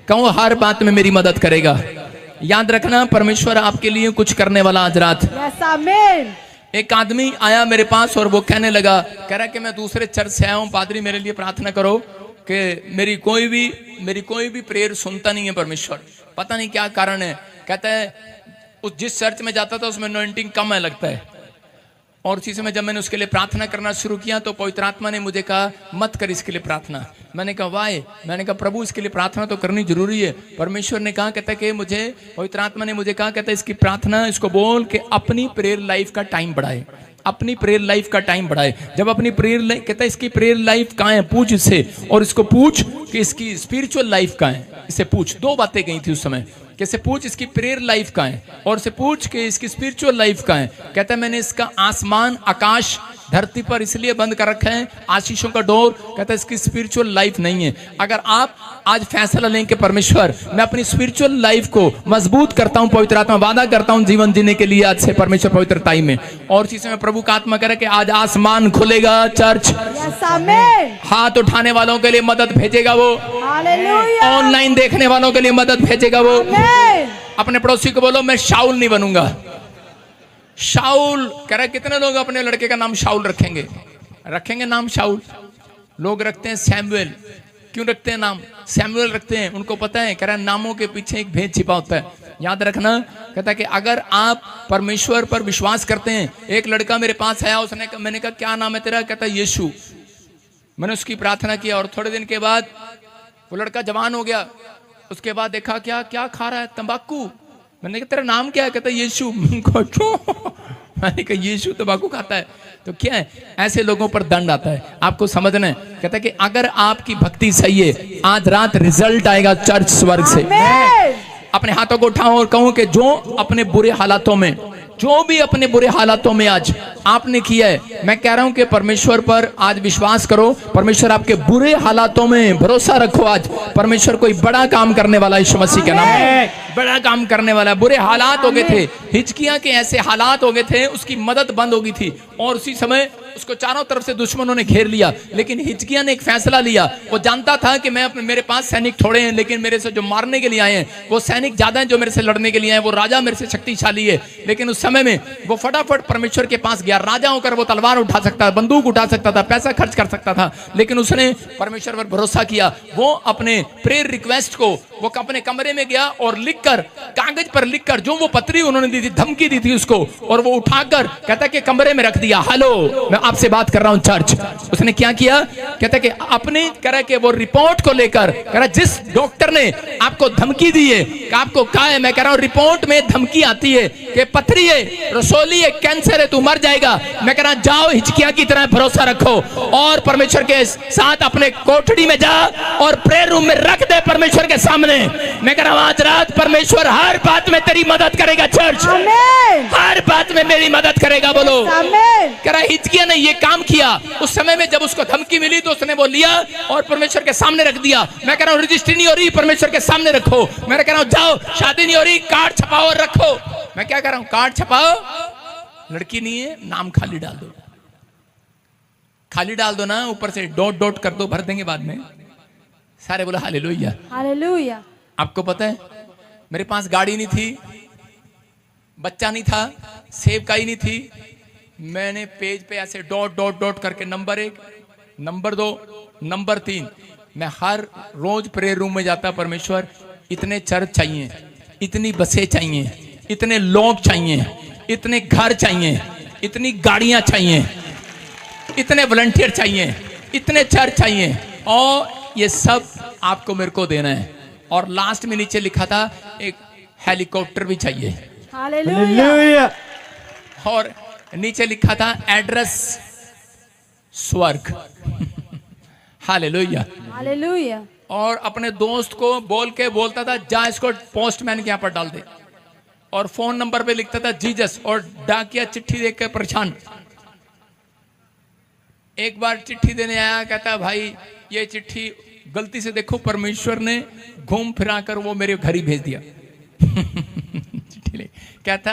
[SPEAKER 1] कहो हर बात में मेरी मदद करेगा। याद रखना परमेश्वर आपके लिए कुछ करने वाला आज रात।
[SPEAKER 2] यस आमीन।
[SPEAKER 1] एक आदमी आया मेरे पास और वो कहने लगा, कह रहा कि मैं दूसरे चर्च से आया हूं, पादरी मेरे लिए प्रार्थना करो कि मेरी कोई भी प्रेयर सुनता नहीं है परमेश्वर, पता नहीं क्या कारण है। कहता है उस जिस चर्च में जाता था उसमें अनॉइंटिंग कम है लगता है, और उसी समय जब मैंने उसके लिए प्रार्थना करना शुरू किया तो पवित्र आत्मा ने मुझे कहा मत कर इसके लिए प्रार्थना। मैंने कहा वाई? मैंने कहा प्रभु इसके लिए प्रार्थना तो करनी जरूरी है। परमेश्वर ने कहा, कहता है कि मुझे पवित्र आत्मा ने मुझे कहा, कहता है इसकी प्रार्थना, इसको बोल के अपनी प्रेयर लाइफ का टाइम बढ़ाए, अपनी प्रेयर लाइफ का टाइम बढ़ाए। जब अपनी प्रेयर लाइफ, कहता है इसकी प्रेयर लाइफ कहाँ है, पूछ इससे, और इसको पूछ कि इसकी स्पिरिचुअल लाइफ कहाँ है, इसे पूछ। 2 बातें कही थी उस समय, कैसे पूछ इसकी प्रेयर लाइफ कहाँ है और से पूछ के इसकी स्पिरिचुअल लाइफ कहाँ है। कहता है मैंने इसका आसमान आकाश धरती पर इसलिए बंद कर रखा है, आशीषों का डोर, कहता है इसकी स्पिरिचुअल लाइफ नहीं है। अगर आप आज फैसला लें कि परमेश्वर मैं अपनी स्पिरिचुअल लाइफ को मजबूत करता हूं, पवित्र आत्मा वादा करता हूं जीवन जीने के लिए आज से परमेश्वर पवित्रताई में, और चीज में प्रभु का आत्मा करे कि आज आसमान खुलेगा, चर्च
[SPEAKER 2] यस आमीन।
[SPEAKER 1] हाथ उठाने वालों के लिए मदद भेजेगा वो,
[SPEAKER 2] हालेलुया।
[SPEAKER 1] ऑनलाइन देखने वालों के लिए मदद भेजेगा वो।
[SPEAKER 2] आमीन।
[SPEAKER 1] अपने पड़ोसी को बोलो मैं शाऊल नहीं बनूंगा। शाऊल कह रहा कितने लोग अपने लड़के का नाम शाऊल रखेंगे नाम शाऊल? लोग रखते हैं सैमुएल। क्यों रखते हैं नाम सैमुएल रखते हैं? उनको पता है, कह रहा नामों के पीछे एक भेद छिपा होता है। याद रखना, कहता है कि अगर आप परमेश्वर पर विश्वास करते हैं। एक लड़का मेरे पास आया, उसने मैंने कहा क्या नाम है तेरा? कहता है यीशु। मैंने उसकी प्रार्थना किया और थोड़े दिन के बाद वो लड़का जवान हो गया। उसके बाद देखा क्या क्या खा रहा है, तंबाकू। मैंने कहा तेरा नाम क्या है? कहता है यीशु। मैंने कहा यीशु तंबाकू खाता है तो क्या है? ऐसे लोगों पर दंड आता है, आपको समझना है। कहता है कि अगर आपकी भक्ति सही है, आज रात रिजल्ट आएगा चर्च स्वर्ग से। अपने हाथों को उठाओ और कहूं कि जो अपने बुरे हालातों में, जो भी अपने बुरे हालातों में आज आपने किया है, मैं कह रहा हूं कि परमेश्वर पर आज विश्वास करो। परमेश्वर आपके बुरे हालातों में भरोसा रखो। आज परमेश्वर कोई बड़ा काम करने वाला है, यीशु मसीह के नाम में बड़ा काम करने वाला है। बुरे हालात हो गए थे, हिजकिय्याह के ऐसे हालात हो गए थे, उसकी मदद बंद हो गई थी और उसी समय उसको चारों तरफ से दुश्मनों ने घेर लिया। लेकिन हिजकिय्याह ने एक फैसला लिया। वो जानता था कि मैं मेरे पास सैनिक थोड़े हैं, लेकिन मेरे से जो मारने के लिए आए हैं वो सैनिक ज्यादा हैं जो मेरे से लड़ने के लिए आए। वो राजा मेरे से शक्तिशाली है। लेकिन उस समय में वो फटाफट परमेश्वर के पास गया। राजा होकर वो तलवार उठा सकता, बंदूक उठा सकता था, पैसा खर्च कर सकता था, लेकिन उसने परमेश्वर पर भरोसा किया। वो अपने प्रेयर रिक्वेस्ट को वो अपने कमरे में गया और लिखकर, कागज पर लिखकर, जो वो पत्री उन्होंने दी थी, धमकी दी थी उसको, और वो उठाकर कहता कि कमरे में रख दिया। हेलो, मैं आपसे बात कर रहा हूं चर्च। उसने क्या किया? कहता कि अपने कह के वो रिपोर्ट को लेकर, कह रहा जिस डॉक्टर ने आपको धमकी दी है, आपको कहा है, मैं कह रहा हूं रिपोर्ट में धमकी आती है कि पथरी है, रसोली है, कैंसर है, तू मर जाएगा। मैं कह रहा जाओ, हिजकिय्याह की तरह भरोसा रखो और परमेश्वर के साथ अपने कोठड़ी में जा और प्रेयर रूम में रख दे परमेश्वर के सामने। मैं कह रहा हूं आज रात परमेश्वर हर बात में तेरी मदद करेगा चर्च, हर बात में मेरी मदद करेगा। बोलो कह रहा हिजकिय्याह ने ये काम किया। उस समय में जब उसको धमकी मिली तो उसने वो लिया और परमेश्वर के सामने रख दिया। मैं कह रहा हूं रजिस्ट्री नहीं हो रही, परमेश्वर के सामने रखो। मैं कह रहा हूं जाओ, शादी नहीं हो रही, कार्ड छपाओ और रखो। मैं क्या कर रहा हूं? कार्ड छपाओ, लड़की नहीं है, नाम खाली डाल दो, खाली डाल दो ना, ऊपर से डॉट डॉट कर दो, भर देंगे बाद में। सारे बोला हालेलुया हालेलुया। आपको पता है मेरे पास गाड़ी नहीं थी, बच्चा नहीं था, सेवकाई नहीं थी। मैंने पेज पे ऐसे डॉट डॉट डॉट करके नंबर 1, नंबर 2, नंबर 3, मैं हर रोज प्रेयर रूम में जाता। परमेश्वर इतने चर्च चाहिए, इतनी बसें चाहिए, इतने लोग चाहिए, इतने घर चाहिए, इतनी गाड़ियां चाहिए। इतने वॉलंटियर चाहिए, इतने चर्च चाहिए, और ये सब आपको मेरे को देना है। और लास्ट में नीचे लिखा था एक हेलीकॉप्टर भी चाहिए।
[SPEAKER 2] हालेलुया।
[SPEAKER 1] और नीचे लिखा था एड्रेस स्वर्ग। हालेलुया।
[SPEAKER 2] हालेलुया।
[SPEAKER 1] और अपने दोस्त को बोलता था जा इसको पोस्टमैन के यहाँ पर डाल दे, और फोन नंबर पे लिखता था जीसस, और डाकिया चिट्ठी देख कर परेशान। एक बार चिट्ठी देने आया, कहता भाई ये चिट्ठी गलती से देखो परमेश्वर ने घूम फिरा कर वो मेरे घर ही भेज दिया। चिट्ठी ले, कहता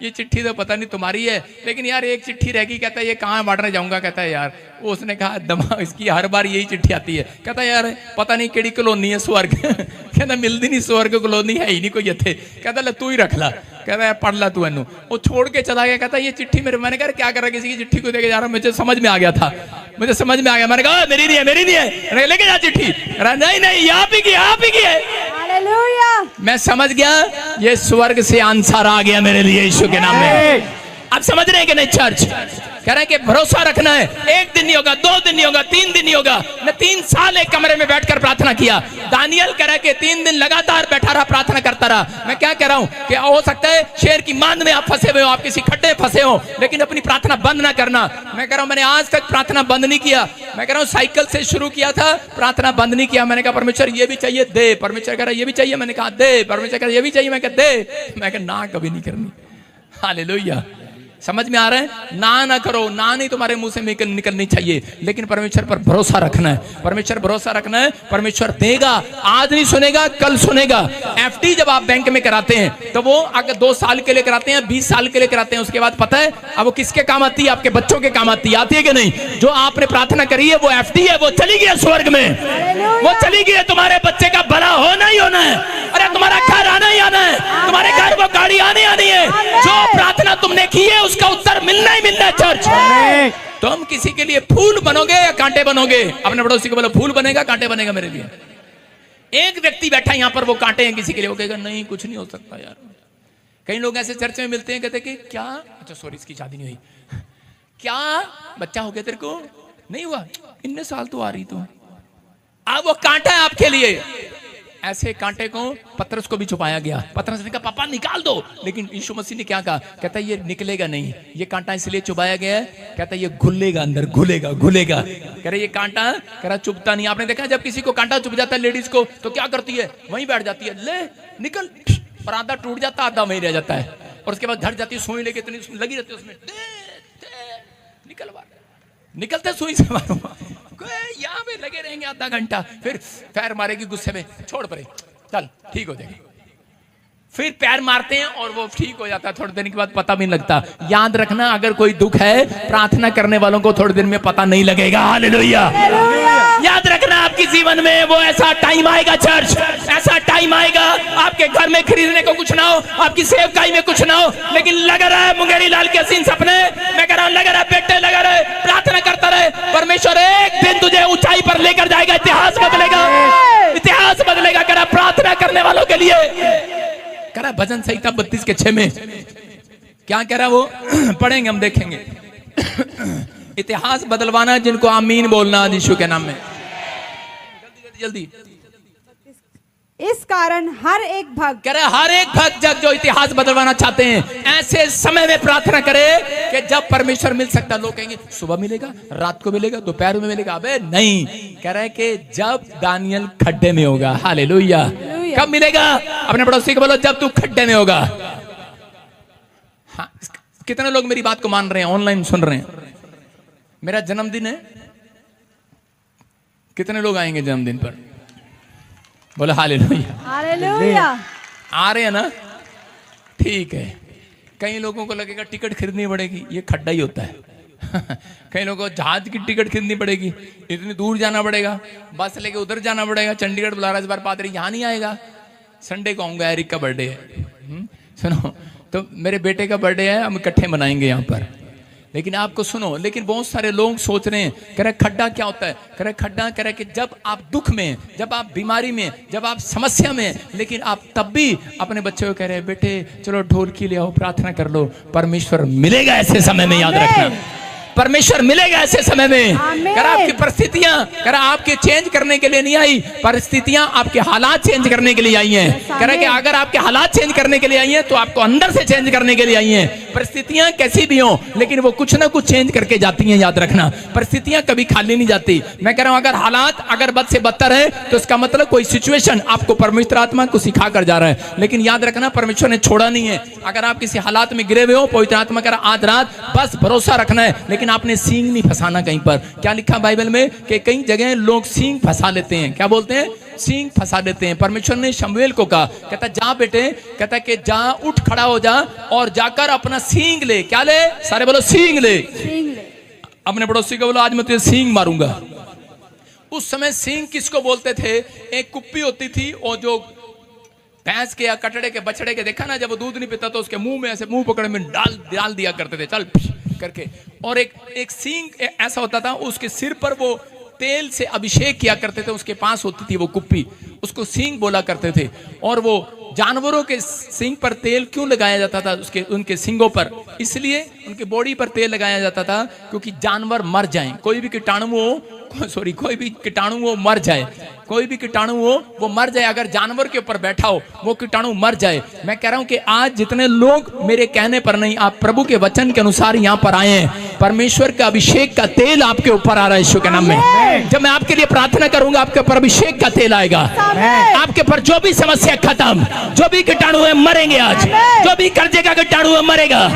[SPEAKER 1] ये चिट्ठी तो पता नहीं तुम्हारी है, लेकिन यार एक चिट्ठी रह गई। कहता ये कहाँ बांटने जाऊंगा। कहता है यार, उसने कहा दिमाग इसकी हर बार यही चिट्ठी आती है। कहता यार पता नहीं केड़ी कॉलोनी है स्वर्ग। कहता मिलती नहीं स्वर्ग कॉलोनी है ही नहीं कोई इत्थे। कहता ले तू ही रख ला। कहता है पढ़ ला तू इनू। वो छोड़ के चला गया। कहता ये चिट्ठी मेरे, मैंने कहा क्या करा किसी की चिट्ठी को देके जा रहा, मुझे समझ में आ गया था, मुझे समझ में आ गया। मैंने कहा मेरी नहीं है, मेरी नहीं है, लेके जा चिट्ठी। नहीं नहीं आप ही की, आप ही की है।
[SPEAKER 2] हालेलुया।
[SPEAKER 1] मैं समझ गया ये स्वर्ग से आंसर आ गया मेरे लिए यीशु के नाम में। आप समझ रहे हैं कि नहीं चर्च? कह रहे हैं कि भरोसा रखना है। एक दिन नहीं होगा, 2 दिन नहीं होगा, 3 दिन नहीं होगा। मैं 3 साल एक कमरे में बैठकर प्रार्थना किया। दानियल कह रहा है कि 3 दिन लगातार बैठा रहा, प्रार्थना करता रहा। मैं क्या कह रहा हूं कि हो सकता है शेर की मांद में आप फंसे हुए हो, आप किसी खड्डे में फंसे हो, लेकिन अपनी प्रार्थना बंद ना करना। मैं कह रहा हूं मैंने आज तक प्रार्थना बंद नहीं किया। मैं कह रहा हूं साइकिल से शुरू किया था, प्रार्थना बंद नहीं किया। मैंने कहा परमेश्वर ये भी चाहिए दे। परमेश्वर कह रहा ये भी चाहिए, मैंने कहा दे। परमेश्वर कह रहा ये भी चाहिए, मैं कहा दे। मैं कहा ना कभी नहीं करनी। हालेलुया। समझ में आ रहा है? ना करो, ना नहीं तुम्हारे मुंह से निकलनी चाहिए, लेकिन परमेश्वर पर भरोसा रखना है। परमेश्वर भरोसा रखना है, परमेश्वर देगा। आज नहीं सुनेगा, कल सुनेगा। एफडी जब आप बैंक में कराते हैं तो वो अगर 2 साल के लिए कराते हैं, 20 साल के लिए कराते हैं, उसके बाद पता है अब वो किसके काम आती है? आपके बच्चों के काम आती है कि नहीं? जो आपने प्रार्थना करी है वो एफडी है, वो चली गई है स्वर्ग में, वो चली गई है। तुम्हारे बच्चे का भला होना ही होना है। अरे तुम्हारा घर आना ही आना है, तुम्हारे घर वो गाड़ी आने आनी है। जो प्रार्थना तुमने की है उसका उत्तर मिलना ही मिलना है चर्च। तुम किसी के लिए फूल बनोगे या कांटे बनोगे? अपने पड़ोसी को बोलो फूल बनेगा कांटे बनेगा मेरे लिए। एक व्यक्ति बैठा यहां पर, वो कांटे हैं किसी के लिए, वो कहेगा नहीं कुछ नहीं हो सकता यार। कई लोग ऐसे चर्च में मिलते हैं, कहते कि क्या, अच्छा सॉरी इसकी शादी नहीं हुई, क्या बच्चा हो गया तेरे को? नहीं हुआ, इतने साल तो आ रही तो। अब वो कांटा है आपके लिए। ऐसे कांटे को पतरस को भी छुपाया गया। पतरस ने कहा पापा निकाल दो, लेकिन यीशु मसीह ने क्या कहा? कहता है ये निकलेगा नहीं, ये कांटा इसलिए चुपाया गया है। कहता है ये घुलेगा अंदर, घुलेगा। कह रहे ये कांटा, कह रहा चुभता नहीं। आपने देखा जब किसी को कांटा चुभ जाता है लेडीज को तो क्या करती है? वहीं बैठ जाती है, ले निकल, और आधा टूट जाता, आधा वहीं रह जाता है, और उसके बाद घर जाती है, सुई लेके इतनी लगी रहती है उसमें, निकलवा, निकलते सुई से मारो। यहाँ पे लगे रहेंगे आधा घंटा, फिर पैर मारेगी गुस्से में, छोड़ परे, चल ठीक हो जाएगी। फिर पैर मारते हैं और वो ठीक हो जाता है, थोड़े दिन के बाद पता भी नहीं लगता। याद रखना अगर कोई दुख है, प्रार्थना करने वालों को थोड़े दिन में पता नहीं लगेगा। हालेलुया। याद रखना आपके जीवन में वो ऐसा टाइम आएगा चर्च, ऐसा टाइम आएगा आपके घर में खरीदने को कुछ ना हो, आपकी सेवकाई में कुछ ना हो, लेकिन लगा रहा है मुंगेरी लाल के हसीन सपने, मैं कह रहा हूं लगा रहा है बेटे, लगा रहे, प्रार्थना करता रहे, परमेश्वर एक दिन तुझे ऊंचाई पर लेकर जाएगा। इतिहास बदलेगा, इतिहास बदलेगा। कह रहा प्रार्थना करने वालों के लिए। कह रहा भजन संहिता 32:6 में क्या कह रहा वो पढ़ेंगे, हम देखेंगे। इतिहास बदलवाना जिनको आमीन बोलना यीशु के नाम में। जल्दी।
[SPEAKER 2] इस कारण हर एक भक्त,
[SPEAKER 1] कह रहे हर एक भक्त जो इतिहास बदलवाना चाहते हैं, ऐसे समय में प्रार्थना करे कि जब परमेश्वर मिल सकता। लोग कहेंगे सुबह मिलेगा, रात को मिलेगा, दोपहर में मिलेगा। अबे नहीं, कह रहे कि जब दानियल खड्डे में होगा। हालेलुया। कब मिलेगा? अपने पड़ोसी को बोलो जब तू खड्डे में होगा। हाँ, कितने लोग मेरी बात को मान रहे हैं, ऑनलाइन सुन रहे हैं? मेरा जन्मदिन है, कितने लोग आएंगे जन्मदिन पर? बोलो हालेलुया।
[SPEAKER 2] हालेलुया।
[SPEAKER 1] आ रहे हैं ना? ठीक है। कई लोगों को लगेगा टिकट खरीदनी पड़ेगी, ये खड्डा ही होता है। कई लोगों को जहाज की टिकट खरीदनी पड़ेगी, इतनी दूर जाना पड़ेगा, बस लेके उधर जाना पड़ेगा। चंडीगढ़ बुला रहा है इस बार पादरी, यहाँ नहीं आएगा। संडे को आऊंगा, एरिक का बर्थडे है। सुनो, तो मेरे बेटे का बर्थडे है, हम इकट्ठे मनाएंगे यहाँ पर। लेकिन आपको सुनो, लेकिन बहुत सारे लोग सोच रहे हैं, कह रहे खड्डा क्या होता है? कह रहे खड्डा, कह रहे कि जब आप दुख में, जब आप बीमारी में, जब आप समस्या में, लेकिन आप तब भी अपने बच्चों को कह रहे हैं बेटे चलो ढोलकी ले आओ, प्रार्थना कर लो, परमेश्वर मिलेगा ऐसे समय में। याद रखना परमेश्वर मिलेगा ऐसे समय में।
[SPEAKER 2] आमीन।
[SPEAKER 1] कर आपकी परिस्थितियां कर आपके चेंज करने के लिए नहीं आई, परिस्थितियां आपके हालात चेंज करने के लिए आई हैं। कर कि अगर आपके हालात चेंज करने के लिए आई हैं तो आपको अंदर से चेंज करने के लिए आई हैं। परिस्थितियां कैसी भी हो लेकिन वो कुछ ना कुछ चेंज करके जाती हैं, याद रखना। परिस्थितियां कभी खाली नहीं जाती। मैं कह रहा हूं अगर हालात अगर बद से बदतर है तो इसका मतलब कोई सिचुएशन आपको परमेश्वर आत्मा को सिखा कर जा रहा है। लेकिन याद रखना परमेश्वर ने छोड़ा नहीं है। अगर आप किसी हालात में गिरे हुए हो, पवित्र आत्मा कह रहा आज रात बस भरोसा रखना है, लेकिन आपने सींग नहीं फंसाना कहीं पर। क्या लिखा बाइबल में कि कई जगह लोग सींग फंसा लेते हैं। क्या बोलते हैं? सींग फंसा देते हैं। परमेश्वर ने शमूएल को कहा, कहता जा बेटे, कहता कि जा उठ खड़ा हो जा और जाकर अपना सींग ले। क्या ले? सारे बोलो सींग ले। अपने पड़ोसी को बोलो आज मैं तुझे सींग मारूंगा। उस समय सींग किसको बोलते थे? एक कुप्पी होती थी और जो भैंस के या कटड़े के बछड़े के देखा ना, जब वो दूध नहीं पीता तो उसके मुंह में ऐसे मुंह पकड़ में डाल दिया करते थे, चल करके। और एक सींग ऐसा होता था, उसके सिर पर वो तेल से अभिषेक किया करते थे, उसके पास होती थी वो कुप्पी, उसको सींग बोला करते थे। और वो जानवरों के सींग पर तेल क्यों लगाया जाता था? उनके सींगों पर इसलिए उनके बॉडी पर तेल लगाया जाता था क्योंकि जानवर मर जाएं, कोई भी कीटाणु वो मर जाए, कोई भी कीटाणु वो मर जाए। अगर जानवर के ऊपर बैठा हो वो कीटाणु मर जाए। मैं कह रहा हूं कि आज जितने लोग मेरे कहने पर नहीं, आप प्रभु के वचन के अनुसार यहाँ पर आए हैं, परमेश्वर का अभिषेक का तेल आपके ऊपर आ रहा है यीशु के नाम में। जब मैं आपके लिए प्रार्थना करूंगा आपके ऊपर अभिषेक का तेल आएगा, आपके ऊपर जो भी समस्या खत्म, जो भी कीटाणु है मरेंगे आज, जो भी कर्जे का कीटाणु है मरेगा,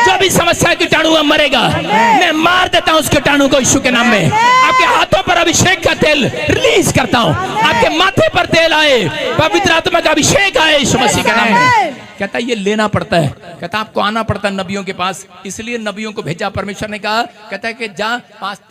[SPEAKER 1] जो भी समस्या कीटाणु है मरेगा। मैं मार देता हूं उस कीटाणु को यीशु के नाम में। आपके हाथों पर अभिषेक का तेल रिलीज करता हूं, आपके माथे पर तेल आए, पवित्र आत्मा का अभिषेक आए यीशु मसीह के नाम में। कहता ये लेना पड़ता है, कहता आपको आना पड़ता है नबियों के पास, इसलिए नबियों को भेजा परमेश्वर ने। कहा कहता है कि जा,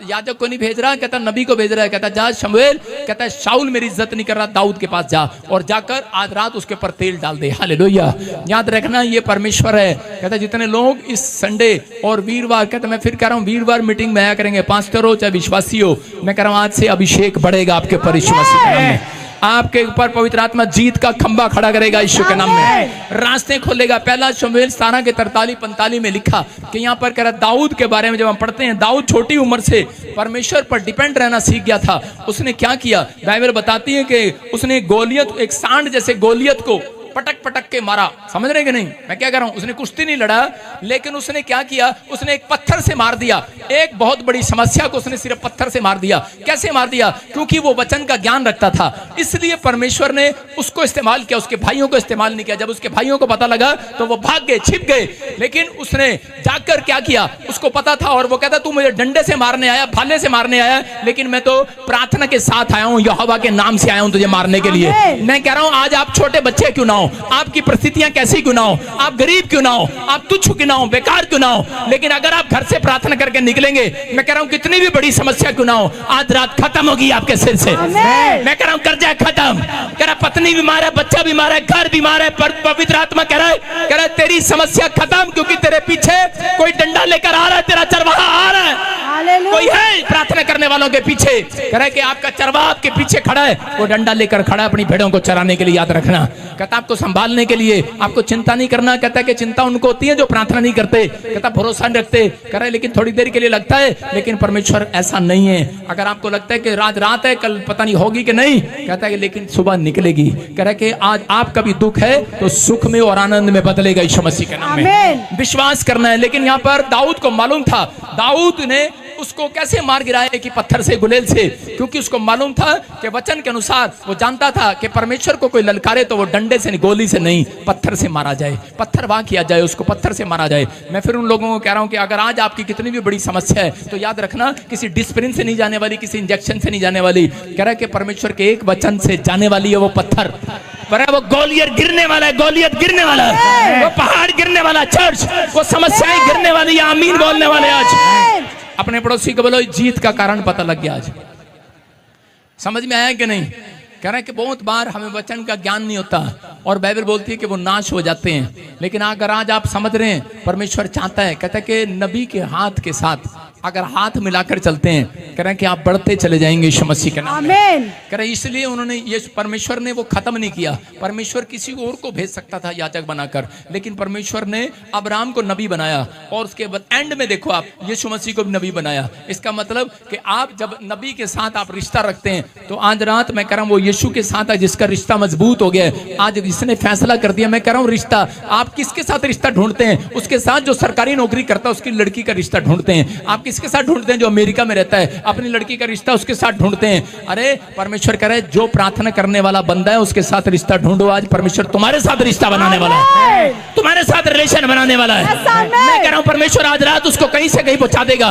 [SPEAKER 1] याजक को नहीं भेज रहा, कहता नबी को भेज रहा है। कहता जा शमूएल, कहता है शाऊल मेरी इज्जत नहीं कर रहा, दाऊद के पास जा और जाकर आज रात उसके ऊपर तेल डाल दे। हालेलुया। याद रखना ये परमेश्वर है। कहता जितने लोग इस संडे और वीरवार, कहता मैं फिर कह रहा हूँ वीरवार मीटिंग में आया करेंगे, पास्टर हो चाहे विश्वासी हो, मैं कह रहा हूँ आज से अभिषेक बढ़ेगा आपके ऊपर यीशु मसीह के नाम में। आपके ऊपर पवित्र आत्मा जीत का खंबा खड़ा करेगा यीशु के नाम में, रास्ते खोलेगा। पहला शमूएल 17 के 43-45 में लिखा कि यहाँ पर कह रहा दाऊद के बारे में जब हम पढ़ते हैं, दाऊद छोटी उम्र से परमेश्वर पर डिपेंड रहना सीख गया था। उसने क्या किया? बाइबल बताती है कि उसने गोलियत, एक सांड जैसे गोलियत को पटक पटक के मारा। समझ रहे कि नहीं मैं क्या कह रहा हूं? उसने कुश्ती नहीं लड़ा, लेकिन उसने क्या किया? उसने एक पत्थर से मार दिया। एक बहुत बड़ी समस्या को उसने सिर्फ पत्थर से मार दिया। कैसे मार दिया? क्योंकि वो वचन का ज्ञान रखता था, इसलिए परमेश्वर ने उसको इस्तेमाल किया, उसके भाइयों को इस्तेमाल नहीं किया। जब उसके भाइयों को पता लगा तो वो भाग गए, छिप गए, लेकिन उसने जाकर क्या किया? उसको पता था और वो कहता तू मुझे डंडे से मारने आया, भाले से मारने आया, लेकिन मैं तो प्रार्थना के साथ आया हूं, यहोवा के नाम से आया हूं तुझे मारने के लिए। मैं कह रहा हूं आज आप छोटे बच्चे क्यों ना हो, आपकी परिस्थितियां कैसी क्यों ना हो, आप गरीब क्यों ना हो, आप तुच्छ क्यों ना हो, बेकार क्यों ना हो, लेकिन अगर आप घर से प्रार्थना करके निकलेंगे, मैं कह रहा हूं कितनी भी बड़ी समस्या क्यों ना हो, आज रात खत्म होगी आपके सिर से। मैं कह रहा हूं कर्जा खत्म, कह रहा पत्नी बीमार है, बच्चा बीमार है, घर बीमार है, पर पवित्र आत्मा कह रहा है तेरी समस्या खत्म, क्योंकि तेरे पीछे कोई डंडा लेकर आ रहा है, तेरा चरवाहा आ रहा है, कोई है प्रार्थना करने वालों के पीछे। कह रहा है कि आपका चरवाहा आपके पीछे खड़ा है, वो डंडा लेकर खड़ा है अपनी भेड़ों को चराने के लिए। याद रखना, कहता आपको संभालने के लिए, आपको चिंता नहीं करना। कहता है कि चिंता उनको होती है जो प्रार्थना नहीं करते, कहता भरोसा नहीं रखते। कह रहा है लेकिन थोड़ी देर के लिए लगता है, लेकिन परमेश्वर ऐसा नहीं है। अगर आपको लगता है कि रात है, कल पता नहीं होगी कि नहीं, कहता है कि लेकिन सुबह निकलेगी। कह रहा है कि आज आपका भी दुख है तो सुख में और आनंद में बदलेगा यीशु मसीह के नाम में। विश्वास करना है। लेकिन यहाँ पर दाऊद को मालूम था, दाऊद ने उसको कैसे मार गिराया कि पत्थर से, गुलेल से, क्योंकि उसको मालूम था कि वचन के अनुसार वो जानता था कि परमेश्वर को कोई ललकारे तो वो डंडे से, गोली से नहीं, पत्थर से मारा जाए, पत्थर वाह किया जाए, उसको पत्थर से मारा जाए। मैं फिर उन लोगों को कह रहा हूं कि अगर आज आपकी कितनी भी बड़ी समस्या है तो याद रखना किसी डिस्प्रिन से नहीं जाने वाली, किसी इंजेक्शन से नहीं जाने वाली। कह रहा है कि परमेश्वर के एक वचन से जाने वाली है वो पत्थर, वो गोलियत गिरने वाला है, गोलियत गिरने वाला है, वो पहाड़ गिरने वाला, चर्च वो समस्याएं गिरने वाली, आमीन बोलने वाले। आज अपने पड़ोसी को बोलो जीत का कारण पता लग गया। आज समझ में आया कि नहीं? कह रहे हैं कि बहुत बार हमें वचन का ज्ञान नहीं होता और बाइबल बोलती है कि वो नाश हो जाते हैं, लेकिन अगर आज आप समझ रहे हैं परमेश्वर चाहता है, कहता है कि नबी के हाथ के साथ अगर हाथ मिलाकर चलते हैं, कह रहे हैं कि आप बढ़ते चले जाएंगे यीशु मसीह के नाम में।
[SPEAKER 2] आमीन।
[SPEAKER 1] कह रहे हैं इसलिए उन्होंने ये परमेश्वर ने वो खत्म नहीं किया। परमेश्वर किसी और को भेज सकता था याजक बनाकर, लेकिन परमेश्वर ने अब्राहम को नबी बनाया और उसके बाद एंड में देखो आप यीशु मसीह को भी नबी बनाया। इसका मतलब कि आप जब नबी के साथ आप रिश्ता रखते हैं, तो आज रात मैं कह रहा हूं वो यीशु के साथ है जिसका रिश्ता मजबूत हो गया है। आज इसने फैसला कर दिया, मैं कह रहा हूं रिश्ता, आप किसके साथ रिश्ता ढूंढते हैं? उसके साथ जो सरकारी नौकरी करता है उसकी लड़की का रिश्ता ढूंढते हैं। आप किसके साथ ढूंढते हैं? जो अमेरिका में रहता है अपनी लड़की का रिश्ता उसके साथ ढूंढते हैं। अरे परमेश्वर कह रहा है जो प्रार्थना करने वाला बंदा है उसके साथ रिश्ता ढूंढो। आज परमेश्वर तुम्हारे साथ रिश्ता बनाने वाला है, तुम्हारे साथ रिलेशन बनाने वाला है। मैं कह रहा हूं परमेश्वर आज रात उसको कहीं से कहीं पहुंचा देगा।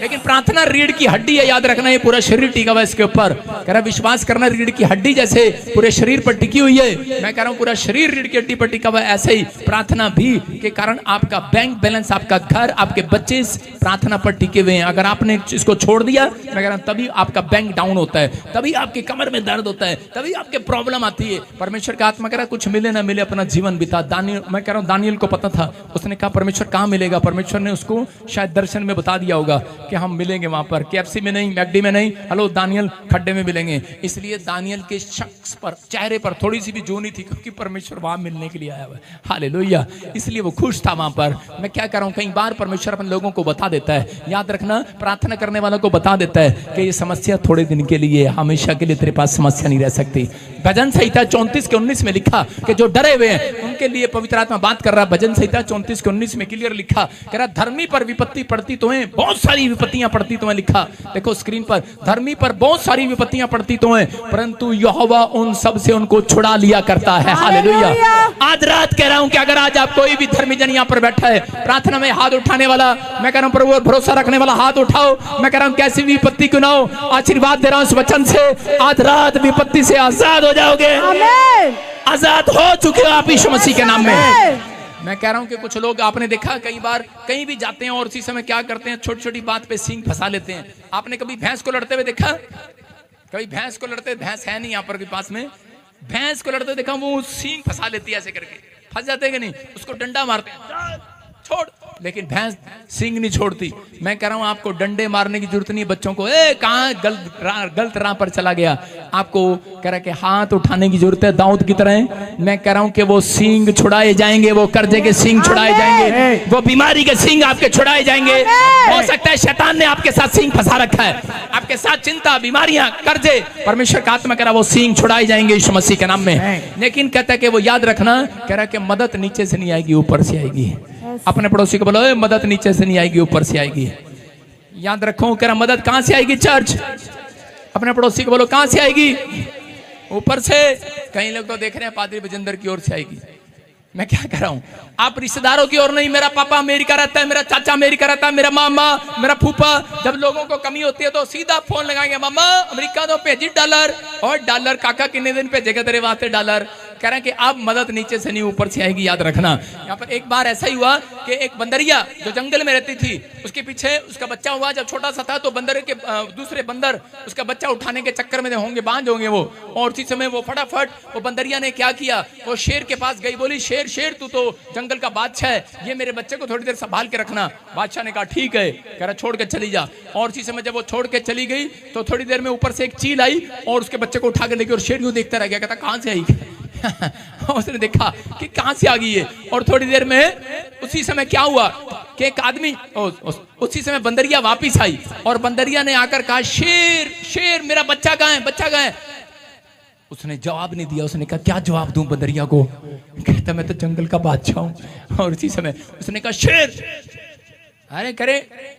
[SPEAKER 1] लेकिन प्रार्थना रीढ़ की हड्डी है, याद रखना, ये पूरा शरीर टिका हुआ है इसके ऊपर। कह रहा विश्वास करना रीढ़ की हड्डी जैसे पूरे शरीर पर टिकी हुई है। मैं कह रहा हूं पूरा शरीर रीढ़ की हड्डी पर टिका हुआ है, ऐसे ही प्रार्थना भी के कारण आपका बैंक बैलेंस, आपका घर, आपके बच्चे प्रार्थना पर टिके हुए हैं। अगर आपने इसको छोड़ दिया, मैं कह रहा हूं तभी आपका बैंक डाउन होता है, तभी आपके कमर में दर्द होता है, तभी आपके प्रॉब्लम आती है। परमेश्वर का आत्मा कह रहा कुछ मिले ना मिले अपना जीवन बिता। दानियल, मैं कह रहा हूं दानियल को पता था, उसने कहा परमेश्वर कहां मिलेगा। परमेश्वर ने उसको शायद दर्शन में बता दिया होगा कि हम मिलेंगे वहां पर, KFC में नहीं, मैकडी में नहीं, हेलो दानियल खड्डे में मिलेंगे। इसलिए दानियल के शख्स पर, चेहरे पर थोड़ी सी भी जो नहीं थी, क्योंकि परमेश्वर वहां मिलने के लिए आया हुआ है। हालेलुया। इसलिए वो खुश था वहां पर। मैं क्या कर रहा हूं, कई बार परमेश्वर अपने लोगों को बता देता है, याद रखना, प्रार्थना करने वालों को बता देता है कि ये समस्या थोड़े दिन के लिए, हमेशा के लिए तेरे पास समस्या नहीं रह सकती। भजन संहिता 34:19 में लिखा कि जो डरे हुए हैं उनके लिए पवित्र आत्मा बात कर रहा है। भजन संहिता 34:19 में क्लियर लिखा, कह रहा धर्मी पर विपत्ति पड़ती तो है, बहुत सारी विपत्तियां पड़ती तो है। लिखा देखो स्क्रीन पर, धर्मी पर बहुत सारी विपत्तियां पड़ती तो है, परंतु यहोवा उन सब से उनको छुड़ा लिया करता है। हालेलुया। आज रात कह रहा हूं कि अगर आज आप कोई भी धर्मी जन यहां पर बैठा है, प्रार्थना में हाथ उठाने वाला, मैं कह रहा हूं प्रभु भरोसा रखने वाला, हाथ उठाओ। मैं कह रहा हूं कैसी भी विपत्ति क्यों ना हो, आशीर्वाद दे रहा हूं इस वचन से, आज रात विपत्ति से आजाद हो जाओगे। आजाद हो चुके हो आप यीशु मसीह के नाम में। मैं कह रहा हूं कि कुछ लोग आपने देखा कई बार कहीं भी जाते हैं और उसी समय क्या करते हैं, छोटी छोटी बात पे सींग फंसा लेते हैं। आपने कभी भैंस को लड़ते हुए देखा? कभी भैंस को लड़ते, भैंस है नहीं यहाँ पर पास में, भैंस को लड़ते देखा, वो सींग फंसा लेती है ऐसे करके, फंस जाते कि नहीं, उसको डंडा मारते हैं, छोड़, लेकिन भैंस सींग नहीं छोड़ती। मैं कह रहा हूं आपको डंडे मारने की जरूरत नहीं है बच्चों को, कहां गलत राह पर चला गया, आपको कह रहा कि हाथ उठाने की जरूरत है दाऊद की तरह। मैं कह रहा हूं कि वो सींग छुड़ाए जाएंगे, वो कर्जे के सींग छुड़ाए जाएंगे, वो बीमारी के सींग आपके छुड़ाए जाएंगे। हो सकता है शैतान ने आपके साथ सींग फंसा रखा है, आपके साथ चिंता, बीमारियां, कर्जे, परमेश्वर का आत्मा कह रहा वो सींग छुड़ाए जाएंगे यीशु मसीह के नाम में। लेकिन कहता है कि वो याद रखना, कह रहा कि मदद नीचे से नहीं आएगी, ऊपर से आएगी। अपने पड़ोसी को बोलो मदद नीचे से नहीं आएगी, ऊपर से आएगी। याद रखो, कह रहा मदद कहां से आएगी चर्च? अपने पड़ोसी को बोलो कहां से आएगी? ऊपर से। कई लोग तो देख रहे हैं पादरी बजिंदर की ओर से आएगी। मैं क्या कर रहा हूं, आप रिश्तेदारों की ओर नहीं, मेरा पापा अमेरिका रहता है, मेरा चाचा अमेरिका रहता है, मेरा मामा, मेरा फूफा, जब लोगों को कमी होती है तो सीधा फोन लगाएंगे, मामा अमेरिका तो भेजी डॉलर, और डॉलर काका कितने दिन भेजेगा तेरे वास्ते डॉलर। कह रहे हैं कि अब मदद नीचे से नहीं ऊपर से आएगी, याद रखना। यहाँ पर एक बार ऐसा ही हुआ कि एक बंदरिया जो जंगल में रहती थी, उसके पीछे उसका बच्चा हुआ, जब छोटा सा था तो बंदर के दूसरे बंदर उसका बच्चा उठाने के चक्कर में होंगे, बांझ होंगे वो, और उसी समय वो फटाफट वो बंदरिया ने क्या किया, वो शेर के पास गई, बोली शेर शेर तू तो जंगल का बादशाह है, ये मेरे बच्चे को थोड़ी देर संभाल के रखना। बादशाह ने कहा ठीक है, कह रहा छोड़ के चली जा। और उसी समय जब वो छोड़ के चली गई तो थोड़ी देर में ऊपर से एक चील आई और उसके बच्चे को उठा के लेके, और शेर यूं देखता रह गया, कहता कहां से आई उसने देखा कि कहां से आ गई है। और थोड़ी देर में उसी समय क्या हुआ कि एक आदमी, उसी समय बंदरिया वापिस आई और बंदरिया ने आकर कहा शेर शेर मेरा बच्चा कहां है, बच्चा कहां है? उसने जवाब नहीं दिया। उसने कहा क्या जवाब दूं बंदरिया को? कहता मैं तो जंगल का बादशाह हूं। और उसी समय उसने कहा शेर, अरे करे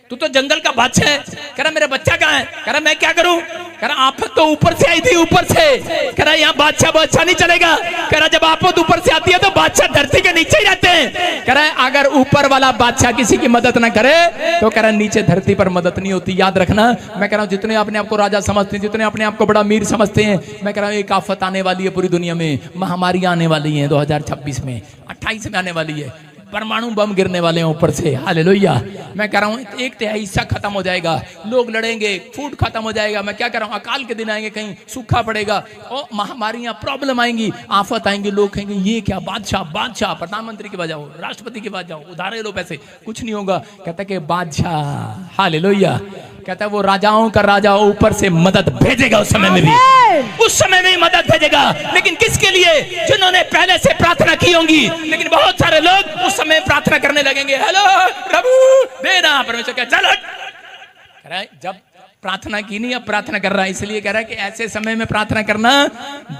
[SPEAKER 1] तू तो जंगल का बादशाह है, कह रहा मेरा बच्चा कहां है? कह रहा मैं क्या करूं? कह रहा आफत तो ऊपर से आई थी, ऊपर से। कह रहा यहाँ बादशाह बादशाह नहीं चलेगा। कह रहा जब आफत ऊपर से आती है तो बादशाह धरती के नीचे ही रहते हैं। कह रहा है अगर ऊपर वाला बादशाह किसी की मदद ना करे तो कह रहा नीचे धरती पर मदद नहीं होती। याद रखना, मैं कह रहा हूँ जितने अपने आप को राजा समझते हैं, जितने अपने आप को बड़ा अमीर समझते हैं, मैं कह रहा हूँ एक आफत आने वाली है पूरी दुनिया में, महामारी आने वाली है 2026 में, 28 में आने वाली है। परमाणु बम गिरने वाले हैं ऊपर से, हालेलुया। मैं कह रहा हूँ 1/3 हिस्सा खत्म हो जाएगा, लोग लड़ेंगे, फूड खत्म हो जाएगा। मैं क्या कह रहा हूँ, अकाल के दिन आएंगे, कहीं सूखा पड़ेगा और महामारियां, प्रॉब्लम आएंगी, आफत आएंगी। लोग कहेंगे ये क्या, बादशाह बादशाह, प्रधानमंत्री के पास जाओ, राष्ट्रपति के पास जाओ, उधारे लो पैसे, कुछ नहीं होगा। कहता है कि बादशाह, हालेलुया, कहता है वो राजाओं का राजा ऊपर से मदद भेजेगा उस समय में भी, उस समय में मदद भेजेगा। लेकिन किसके लिए? जिन्होंने पहले से प्रार्थना की होंगी। लेकिन बहुत सारे लोग उस समय प्रार्थना करने लगेंगे, हेलो प्रभु देना, परमेश्वर क्या चल जब प्रार्थना की नहीं, अब प्रार्थना कर रहा है। इसलिए कह रहा है कि ऐसे समय में प्रार्थना करना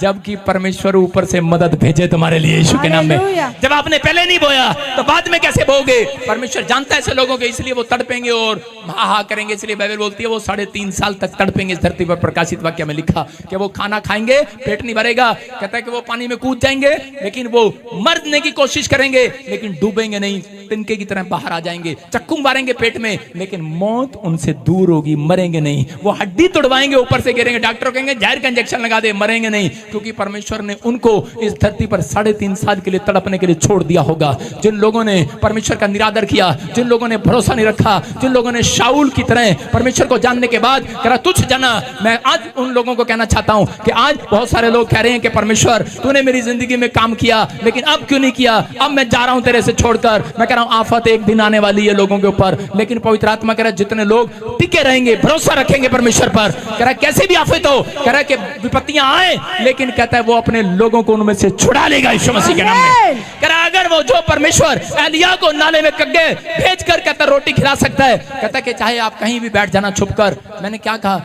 [SPEAKER 1] जबकि परमेश्वर ऊपर से मदद भेजे तुम्हारे लिए, यीशु के नाम में। जब आपने पहले नहीं बोया तो बाद में कैसे बोगे? परमेश्वर जानता है ऐसे लोगों के, इसलिए वो तड़पेंगे और हा करेंगे। इसलिए बाइबल बोलती है वो 3.5 साल तक तड़पेंगे इस धरती पर। प्रकाशित वाक्य में लिखा कि वो खाना खाएंगे, पेट नहीं भरेगा। कहता है कि वो पानी में कूद जाएंगे, लेकिन वो मरने की कोशिश करेंगे, लेकिन डूबेंगे नहीं, तिनके की तरह बाहर आ जाएंगे। चक्कू मारेंगे पेट में, लेकिन मौत उनसे दूर होगी, मरेंगे नहीं। वो हड्डी तोड़वाएंगे, ऊपर से गिरेंगे, डॉक्टर कहेंगे जहर का इंजेक्शन लगा दे, मरेंगे नहीं, क्योंकि परमेश्वर ने उनको इस धरती पर 3.5 साल के लिए तड़पने के लिए छोड़ दिया होगा। जिन लोगों ने परमेश्वर का निरादर किया, जिन लोगों ने भरोसा नहीं रखा, जिन लोगों ने शाऊल की तरह परमेश्वर को जानने के बाद कहा तुझ जाना। मैं आज उन लोगों को कहना चाहता हूं कि आज बहुत सारे लोग कह रहे हैं कि परमेश्वर तूने मेरी जिंदगी में काम किया, लेकिन अब क्यों नहीं किया? अब मैं जा रहा हूं तेरे से छोड़कर। मैं कह रहा हूं आफत एक दिन आने वाली है लोगों के ऊपर, लेकिन पवित्र आत्मा कह रहा है जितने लोग टिके रहेंगे, भरोसा रखेंगे परमेश्वर पर, कह रहा है कैसे भी आफत हो, कह रहा है कि विपत्तियां आए, लेकिन कहता है वो अपने लोगों को उनमें से छुड़ा लेगा यीशु मसीह के नाम में। कह रहा है अगर वो जो परमेश्वर एलिया को नाले में कग्गे भेज कर कहता रोटी खिला सकता है, कहता है कि चाहे आप कहीं भी बैठ जाना छुप कर। मैंने क्या कहा?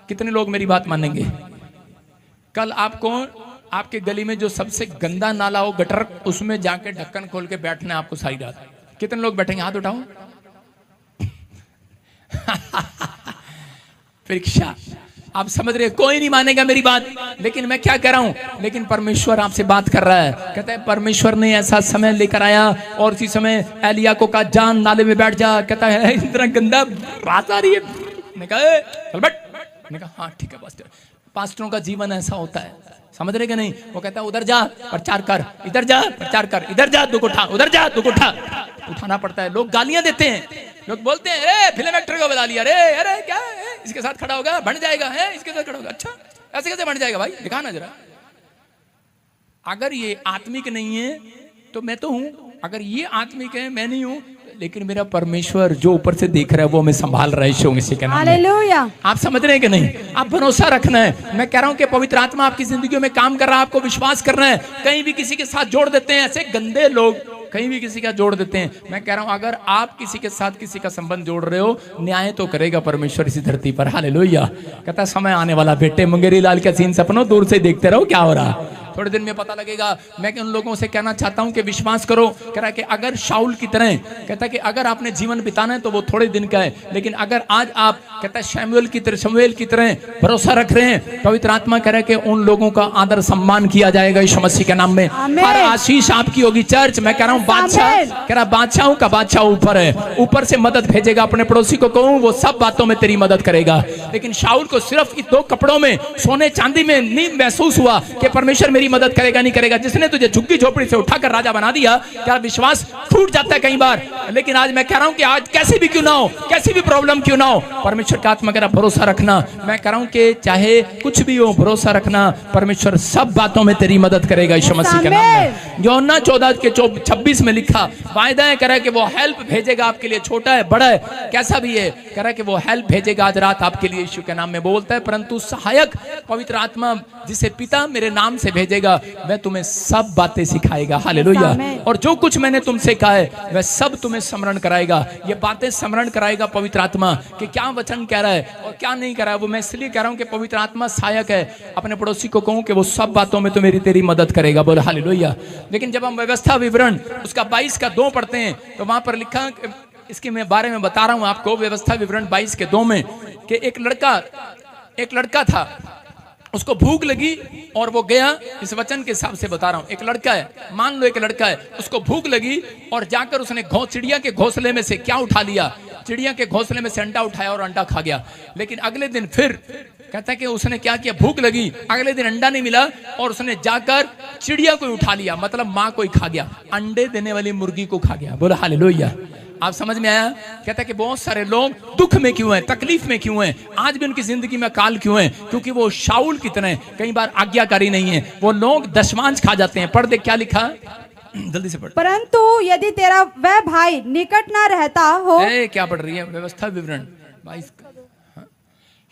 [SPEAKER 1] कितने लोग मेरी बात मानेंगे? कल आपको आपके गली में जो सबसे गंदा नाला हो, गटर, उसमें जाके ढक्कन खोल के बैठना है आपको सारी रात। कितने लोग बैठेंगे? हाथ उठाओ। परीक्षा, आप समझ रहे, कोई नहीं मानेगा मेरी बात, लेकिन मैं क्या कह रहा हूं, लेकिन परमेश्वर आपसे बात कर रहा है। कहता है परमेश्वर ने ऐसा समय लेकर आया और इसी समय एलिया को कहा जान नाले में बैठ जा। कहता है इतना गंदा रात आ रही है। मैंने कहा चल बैठ। मैंने कहा हाँ ठीक है पास्टर। पास्टरों का जीवन ऐसा होता है, समझ रहे कि नहीं? वो कहता है उधर जा प्रचार कर, इधर जा प्रचार कर, इधर जा दुख उठा, उधर जा दुख उठा। उठाना पड़ता है। लोग गालियां देते हैं, लोग बोलते हैं अरे फिल्म एक्टर को बता लिया, अरे अरे क्या है? इसके साथ खड़ा होगा बन जाएगा, है इसके साथ खड़ा होगा। अच्छा ऐसे कैसे बन जाएगा भाई? दिखाना जरा। अगर ये आत्मिक नहीं है तो मैं तो हूं, अगर ये आत्मिक है मैं नहीं हूं, लेकिन मेरा परमेश्वर जो ऊपर से देख रहा है वो हमें संभाल रहा है यीशु मसीह के नाम में। हालेलुया। आप समझ रहे हैं कि नहीं? आप भरोसा रखना है। मैं कह रहा हूं कि पवित्र आत्मा आपकी जिंदगी में काम कर रहा है, आपको विश्वास करना है। कहीं भी किसी के साथ जोड़ देते हैं, ऐसे गंदे लोग कहीं भी किसी का जोड़ देते हैं। मैं कह रहा हूं अगर आप किसी के साथ किसी का संबंध जोड़ रहे हो, न्याय तो करेगा परमेश्वर इसी धरती पर। हालेलुया। कहता समय आने वाला बेटे मुंगेरी लाल के सीन सपनों, दूर से देखते रहो क्या हो रहा, थोड़े दिन में पता लगेगा। मैं उन लोगों से कहना चाहता हूं कि विश्वास करो। कह रहा है कि अगर शाऊल की तरह, कहता है कि अगर आपने जीवन बिताना है तो वो थोड़े दिन का है, लेकिन अगर आज आप, कहता है शमूएल की तरह भरोसा रख रहे हैं, पवित्र आत्मा कह रहा है कि उन लोगों का आदर सम्मान किया जाएगा यीशु मसीह के नाम में। हर आशीष आपकी होगी चर्च। मैं कह रहा हूं बादशाह, कह रहा बादशाहों का बादशाह ऊपर है, ऊपर से मदद भेजेगा। अपने पड़ोसी को कहूं वो सब बातों में तेरी मदद करेगा। लेकिन शाऊल को सिर्फ इन 2 कपड़ों में, सोने चांदी में नहीं महसूस हुआ कि परमेश्वर मेरी मदद करेगा नहीं करेगा। जिसने तुझे झुग्गी झोपड़ी से उठाकर राजा बना दिया, क्या विश्वास फूट जाता है कई बार। लेकिन आज मैं कह रहा हूं कि आज कैसी भी क्यों ना हो, कैसी भी प्रॉब्लम क्यों ना हो, परमेश्वर का आत्मा कह रहा भरोसा रखना। मैं कह रहा हूं कि चाहे कुछ भी हो भरोसा रखना, परमेश्वर सब बातों में तेरी मदद करेगा यीशु मसीह के नाम में। यूहन्ना 14:26 में लिखा, वायदा है कह रहा है कि वो हेल्प भेजेगा आपके लिए, छोटा है बड़ा है कैसा भी है, कह रहा है कि वो हेल्प भेजेगा आज रात आपके लिए यीशु के नाम में। बोलता है परंतु सहायक पवित्र आत्मा जिसे पिता मेरे नाम से भेजेगा, वह तुम्हें सब बातें सिखाएगा। हालेलुया। और जो कुछ मैंने तुमसे कहा है वह सब तुम्हें स्मरण कराएगा। ये बातें स्मरण कराएगा पवित्र आत्मा कि क्या वचन कह रहा है और क्या नहीं कह रहा है। वो मैं इसलिए कह रहा हूं कि पवित्र आत्मा सहायक है। अपने पड़ोसी को कहूं कि वो सब बातों में तो मेरी तेरी मदद करेगा। बोल हालेलुया। लेकिन जब हम व्यवस्था विवरण उसका 22:2 पढ़ते हैं तो वहां पर लिखा, इसके मैं बारे में बता रहा हूं आपको, व्यवस्था विवरण 22:2 में कि एक लड़का था, उसको भूख लगी और वो गया। इस वचन के हिसाब से बता रहा हूं, एक लड़का है, मान लो एक लड़का है, उसको भूख लगी और जाकर उसने चिड़िया के घोंसले में से क्या उठा लिया? चिड़िया के घोंसले में से अंडा उठाया और अंडा खा गया। लेकिन अगले दिन फिर कहता है कि उसने क्या किया, भूख लगी, अगले दिन अंडा नहीं मिला और उसने जाकर चिड़िया को उठा लिया, मतलब माँ को ही खा गया, अंडे देने वाली मुर्गी को खा गया। बोला हालेलुया। आप समझ में आया? कहता है कि बहुत सारे लोग दुख में क्यों हैं, तकलीफ में क्यों हैं, आज भी उनकी जिंदगी में काल क्यों है? क्योंकि वो शाऊल की तरह कई बार आज्ञाकारी नहीं है, वो लोग दशमांश खा जाते हैं। पढ़ दे क्या लिखा, जल्दी से पढ़।
[SPEAKER 2] परंतु यदि तेरा वह भाई निकट ना रहता हो।
[SPEAKER 1] क्या पढ़ रही है? व्यवस्था विवरण 22।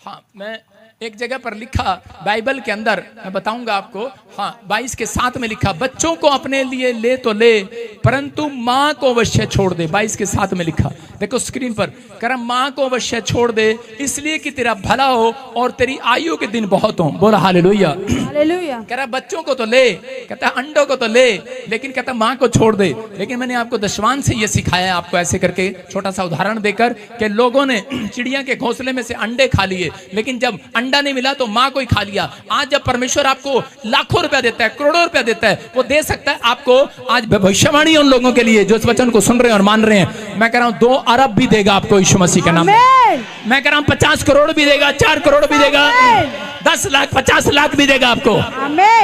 [SPEAKER 1] हाँ, मैं एक जगह पर लिखा बाइबल के अंदर, मैं बताऊंगा आपको। हाँ, 22 के 7 में लिखा, बच्चों को अपने लिए ले तो ले परंतु माँ को अवश्य छोड़ दे। 22 के 7 में लिखा, देखो स्क्रीन पर, कह रहा माँ को अवश्य छोड़ दे इसलिए कि तेरा भला हो और तेरी आयु के दिन बहुत हो। बोला हालेलुया।
[SPEAKER 2] हालेलुया।
[SPEAKER 1] कह रहा बच्चों को तो ले, कहता अंडों को तो ले, लेकिन कहता माँ को छोड़ दे। लेकिन मैंने आपको दशवांश से ये सिखाया है, आपको ऐसे करके छोटा सा उदाहरण देकर, कि लोगों ने चिड़िया के घोंसले में से अंडे खा लिए, लेकिन जब अंडा नहीं मिला तो माँ को ही खा लिया। आज जब परमेश्वर आपको लाखों रुपया देता है, करोड़ों रुपया देता है, वो दे सकता है आपको आज भविष्यवाणी उन लोगों के लिए जो इस वचन को सुन रहे हैं और मान रहे हैं। मैं कह रहा हूं 2 अरब भी देगा आपको यीशु मसीह के नाम में। मैं कह रहा हूं 50 करोड़ भी देगा, 4 करोड़ भी देगा, 10 लाख 50 लाख भी देगा आपको।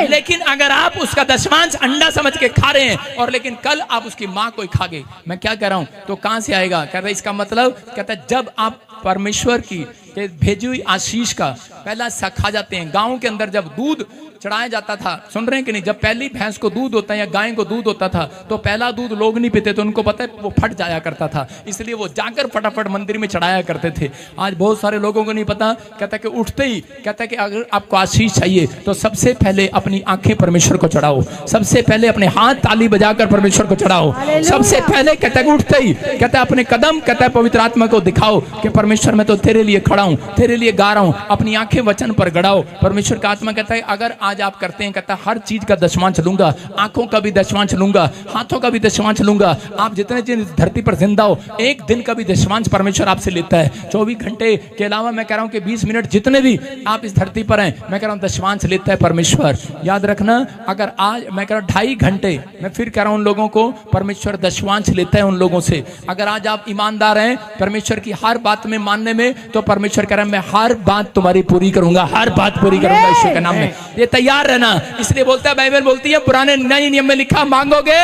[SPEAKER 1] लेकिन अगर आप उसका दशमांश अंडा समझ के खा रहे हैं और लेकिन कल आप उसकी माँ को ही खा गए, मैं क्या कह रहा हूं, तो कहां से आएगा? कह रहा इसका मतलब, कहता है जब आप परमेश्वर की भेजी हुई आशीष का पहला हिस्सा खा जाते हैं। गांव के अंदर जब दूध चढ़ाया जाता था, सुन रहे हैं कि नहीं, जब पहली भैंस को दूध होता है या गाय को दूध होता था तो पहला दूध लोग नहीं पीते थे, उनको पता है वो फट जाया करता था, इसलिए वो जाकर फटाफट मंदिर में चढ़ाया करते थे। आज बहुत सारे लोगों को नहीं पता। कहता है कि उठते ही कहता है कि अगर आपको आशीष चाहिए तो सबसे पहले अपनी आंखें परमेश्वर को चढ़ाओ, सबसे पहले अपने हाथ ताली बजाकर परमेश्वर को चढ़ाओ, सबसे पहले कहता है उठते ही कहता है अपने कदम कहता है पवित्र आत्मा को दिखाओ कि परमेश्वर मैं तो तेरे लिए खड़ा हूं, तेरे लिए गा रहा हूं। अपनी आंखें वचन पर गड़ाओ। परमेश्वर का आत्मा कहता है अगर आज आप करते हैं, कहता है हर चीज का दशमांश लूंगा, आंखों का भी दशमांश लूंगा, हाथों का भी दशमांश लूंगा। आप जितने दिन धरती पर जिंदा हो, एक दिन का भी दशमांश परमेश्वर आपसे लेता है। 24 घंटे के अलावा मैं कह रहा हूं कि 20 मिनट जितने भी आप इस धरती पर हैं, मैं कह रहा हूं दशमांश लेता है परमेश्वर। याद रखना, अगर आज मैं कह रहा हूं 2.5 घंटे, मैं फिर कह रहा हूं उन लोगों को परमेश्वर दशमांश लेता है उन लोगों से। अगर आज आप ईमानदार हैं परमेश्वर की हर बात में मानने में, तो परमेश्वर कह रहा है मैं हर बात तुम्हारी पूरी करूंगा, हर बात पूरी करूंगा ईश्वर के नाम में। ये तैयार रहना। इसलिए बोलता है, बाइबल बोलती है, पुराने नए नियम में लिखा, मांगोगे,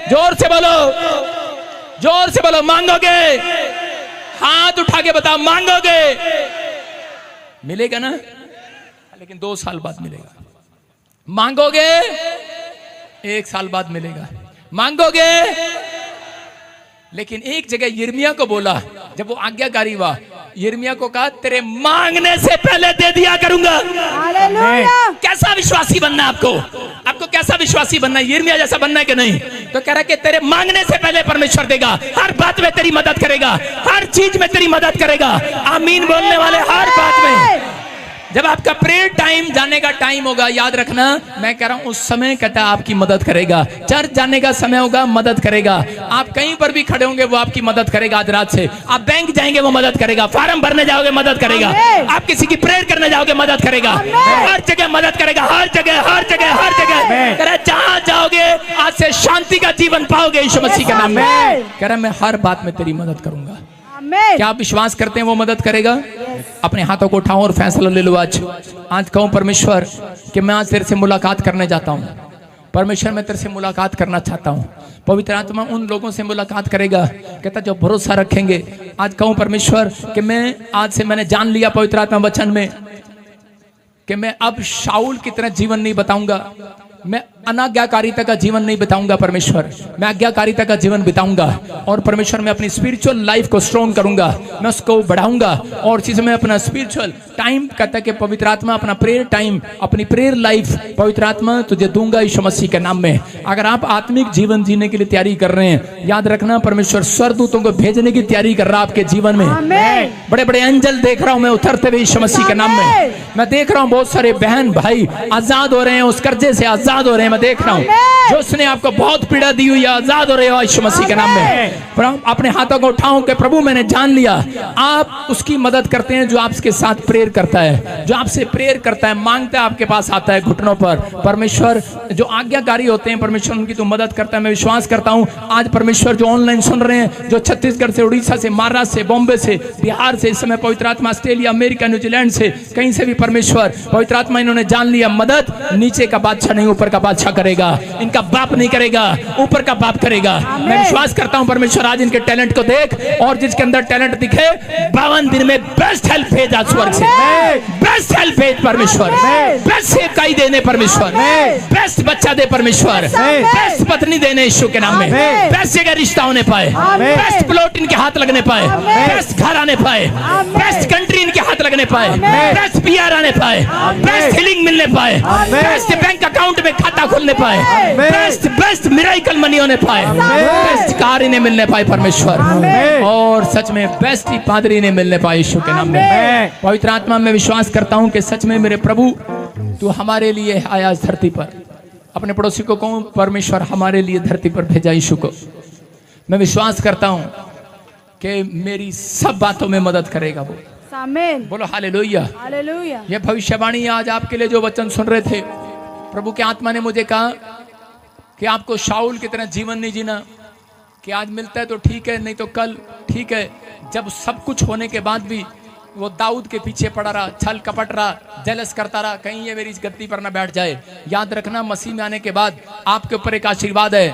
[SPEAKER 1] जोर से बोलो, जोर से बोलो, मांगोगे, हाथ उठा के बताओ, मांगोगे, मिलेगा ना? लेकिन 2 साल बाद मिलेगा। मांगोगे 1 साल बाद मिलेगा, मांगोगे। लेकिन एक जगह यिर्मयाह को बोला, जब वो आज्ञाकारी हुआ, यिर्मयाह को कहा तेरे मांगने से पहले दे दिया करूंगा।
[SPEAKER 2] हालेलुया।
[SPEAKER 1] कैसा विश्वासी बनना है आपको? आपको कैसा विश्वासी बनना है? यिर्मयाह जैसा बनना है कि नहीं? तो कह रहा है कि तेरे मांगने से पहले परमेश्वर देगा, हर बात में तेरी मदद करेगा, हर चीज में तेरी मदद करेगा। आमीन बोलने वाले हर बात में। जब आपका प्रेयर टाइम जाने का टाइम होगा, याद रखना, मैं कह रहा हूं उस समय कहता है आपकी मदद करेगा। चर्च जाने का समय होगा, मदद करेगा। आप कहीं पर भी खड़े होंगे वो आपकी मदद करेगा। आज रात से आप बैंक जाएंगे वो मदद करेगा, फार्म भरने जाओगे मदद करेगा, आप किसी की प्रेयर करने जाओगे मदद करेगा, हर जगह मदद करेगा, हर जगह हर जगह हर जगह। जहां जाओगे आज से शांति का जीवन पाओगे यीशु मसीह के नाम में। कह रहा मैं हर बात में तेरी मदद करूंगा। क्या आप विश्वास करते हैं वो मदद करेगा? अपने हाथों को उठाओ और फैसला ले लो। आज कहूं परमेश्वर कि मैं आज तेरे से मुलाकात करने जाता हूं। परमेश्वर मैं तेरे से मुलाकात करना चाहता हूं। पवित्र आत्मा उन लोगों से मुलाकात करेगा, कहता जो भरोसा रखेंगे। आज कहूं परमेश्वर कि मैं आज से मैंने जान लिया पवित्र आत्मा वचन में कि मैं अब शाऊल की तरह जीवन नहीं बताऊंगा, मैं अनाज्ञाकारिता का जीवन नहीं बिताऊंगा परमेश्वर, मैं आज्ञाकारिता का जीवन बिताऊंगा। और परमेश्वर मैं अपनी स्पिरिचुअल लाइफ को स्ट्रॉन्ग करूंगा, मैं उसको बढ़ाऊंगा। और चीज में अपना स्पिरिचुअल टाइम कहता है कि पवित्र आत्मा अपना प्रेयर टाइम, अपनी प्रेयर लाइफ पवित्र आत्मा तुझे दूंगा यीशु मसीह के नाम में। अगर आप आत्मिक जीवन जीने के लिए तैयारी कर रहे हैं, याद रखना परमेश्वर स्वर्गदूतों को भेजने की तैयारी कर रहा है आपके जीवन में। बड़े बड़े एंजल देख रहा हूं मैं उतरते हुए यीशु मसीह के नाम में। मैं देख रहा हूं बहुत सारे बहन भाई आजाद हो रहे हैं, उस कर्जे से आजाद हो रहे हैं। मैं देख रहा हूँ। जो उसने आपको बहुत पीड़ा दी हुई है, आजाद हो रहे हो यीशु मसीह के नाम में। प्रभु अपने हाथों को उठाऊं कि प्रभु मैंने जान लिया आप उसकी मदद करते हैं जो आपके साथ प्रेयर करता है, जो आपसे प्रेयर करता है, मांगता है, आपके पास आता है घुटनों पर। परमेश्वर जो आज्ञाकारी होते हैं, परमेश्वर उनकी तो मदद करता है। मैं विश्वास करता हूँ आज परमेश्वर जो ऑनलाइन सुन रहे हैं, जो छत्तीसगढ़ से, उड़ीसा से, महाराष्ट्र से, बॉम्बे से, बिहार से, इस समय पवित्र आत्मा ऑस्ट्रेलिया, अमेरिका, न्यूजीलैंड से, कहीं से भी परमेश्वर पवित्र आत्मा इन्होंने जान लिया मदद नीचे का बादशाह नहीं ऊपर का बादशाह करेगा, इनका बाप नहीं करेगा, ऊपर का बाप करेगा। मैं विश्वास करता हूं परमेश्वर आज इनके टैलेंट को देख, और जिसके अंदर टैलेंट दिखे 52 दिन में बेस्ट हेल्प भेज आज स्वर्ग से, बेस्ट हेल्प भेज परमेश्वर, बेस्ट सेवकाई देने परमेश्वर, बेस्ट बच्चा दे परमेश्वर, बेस्ट पत्नी देने यीशु के नाम में, बेस्ट जगह रिश्ता होने पाए, बेस्ट प्लॉट इनके हाथ लगने पाए, बेस्ट घर आने पाए, बेस्ट कंट्री इनके हाथ लगने पाए, बेस्ट पीआर आने पाए, बेस्ट हीलिंग मिलने पाए, बेस्ट बैंक अकाउंट में खाता खुलने पाए, बेस्ट बेस्ट मिरेकल मनी होने पाए, बेस्ट कार इन्हें मिलने पाए परमेश्वर, और सच में बेस्ट ही पादरी इन्हें मिलने पाए यीशु के नाम में। पवित्र आत्मा में विश्वास करता हूं कि सच में मेरे प्रभु तू हमारे लिए आया इस धरती पर। अपने पड़ोसी को कहूं परमेश्वर हमारे लिए धरती पर भेजा यीशु को। मैं विश्वास करता हूं कि मेरी सब बातों में मदद करेगा वो।
[SPEAKER 2] आमीन।
[SPEAKER 1] बोलो हालेलुया।
[SPEAKER 2] हालेलुया।
[SPEAKER 1] ये भविष्यवाणी आज आपके लिए जो वचन सुन रहे थे, प्रभु के आत्मा ने मुझे कहा कि आपको शाऊल की तरह जीवन नहीं जीना, कि आज मिलता है तो ठीक है, नहीं तो कल ठीक है। जब सब कुछ होने के बाद भी वो दाऊद के पीछे पड़ा रहा, छल कपट रहा, जेलस करता रहा, कहीं ये मेरी इस गद्दी पर ना बैठ जाए। याद रखना मसीह में आने के बाद आपके ऊपर एक आशीर्वाद है।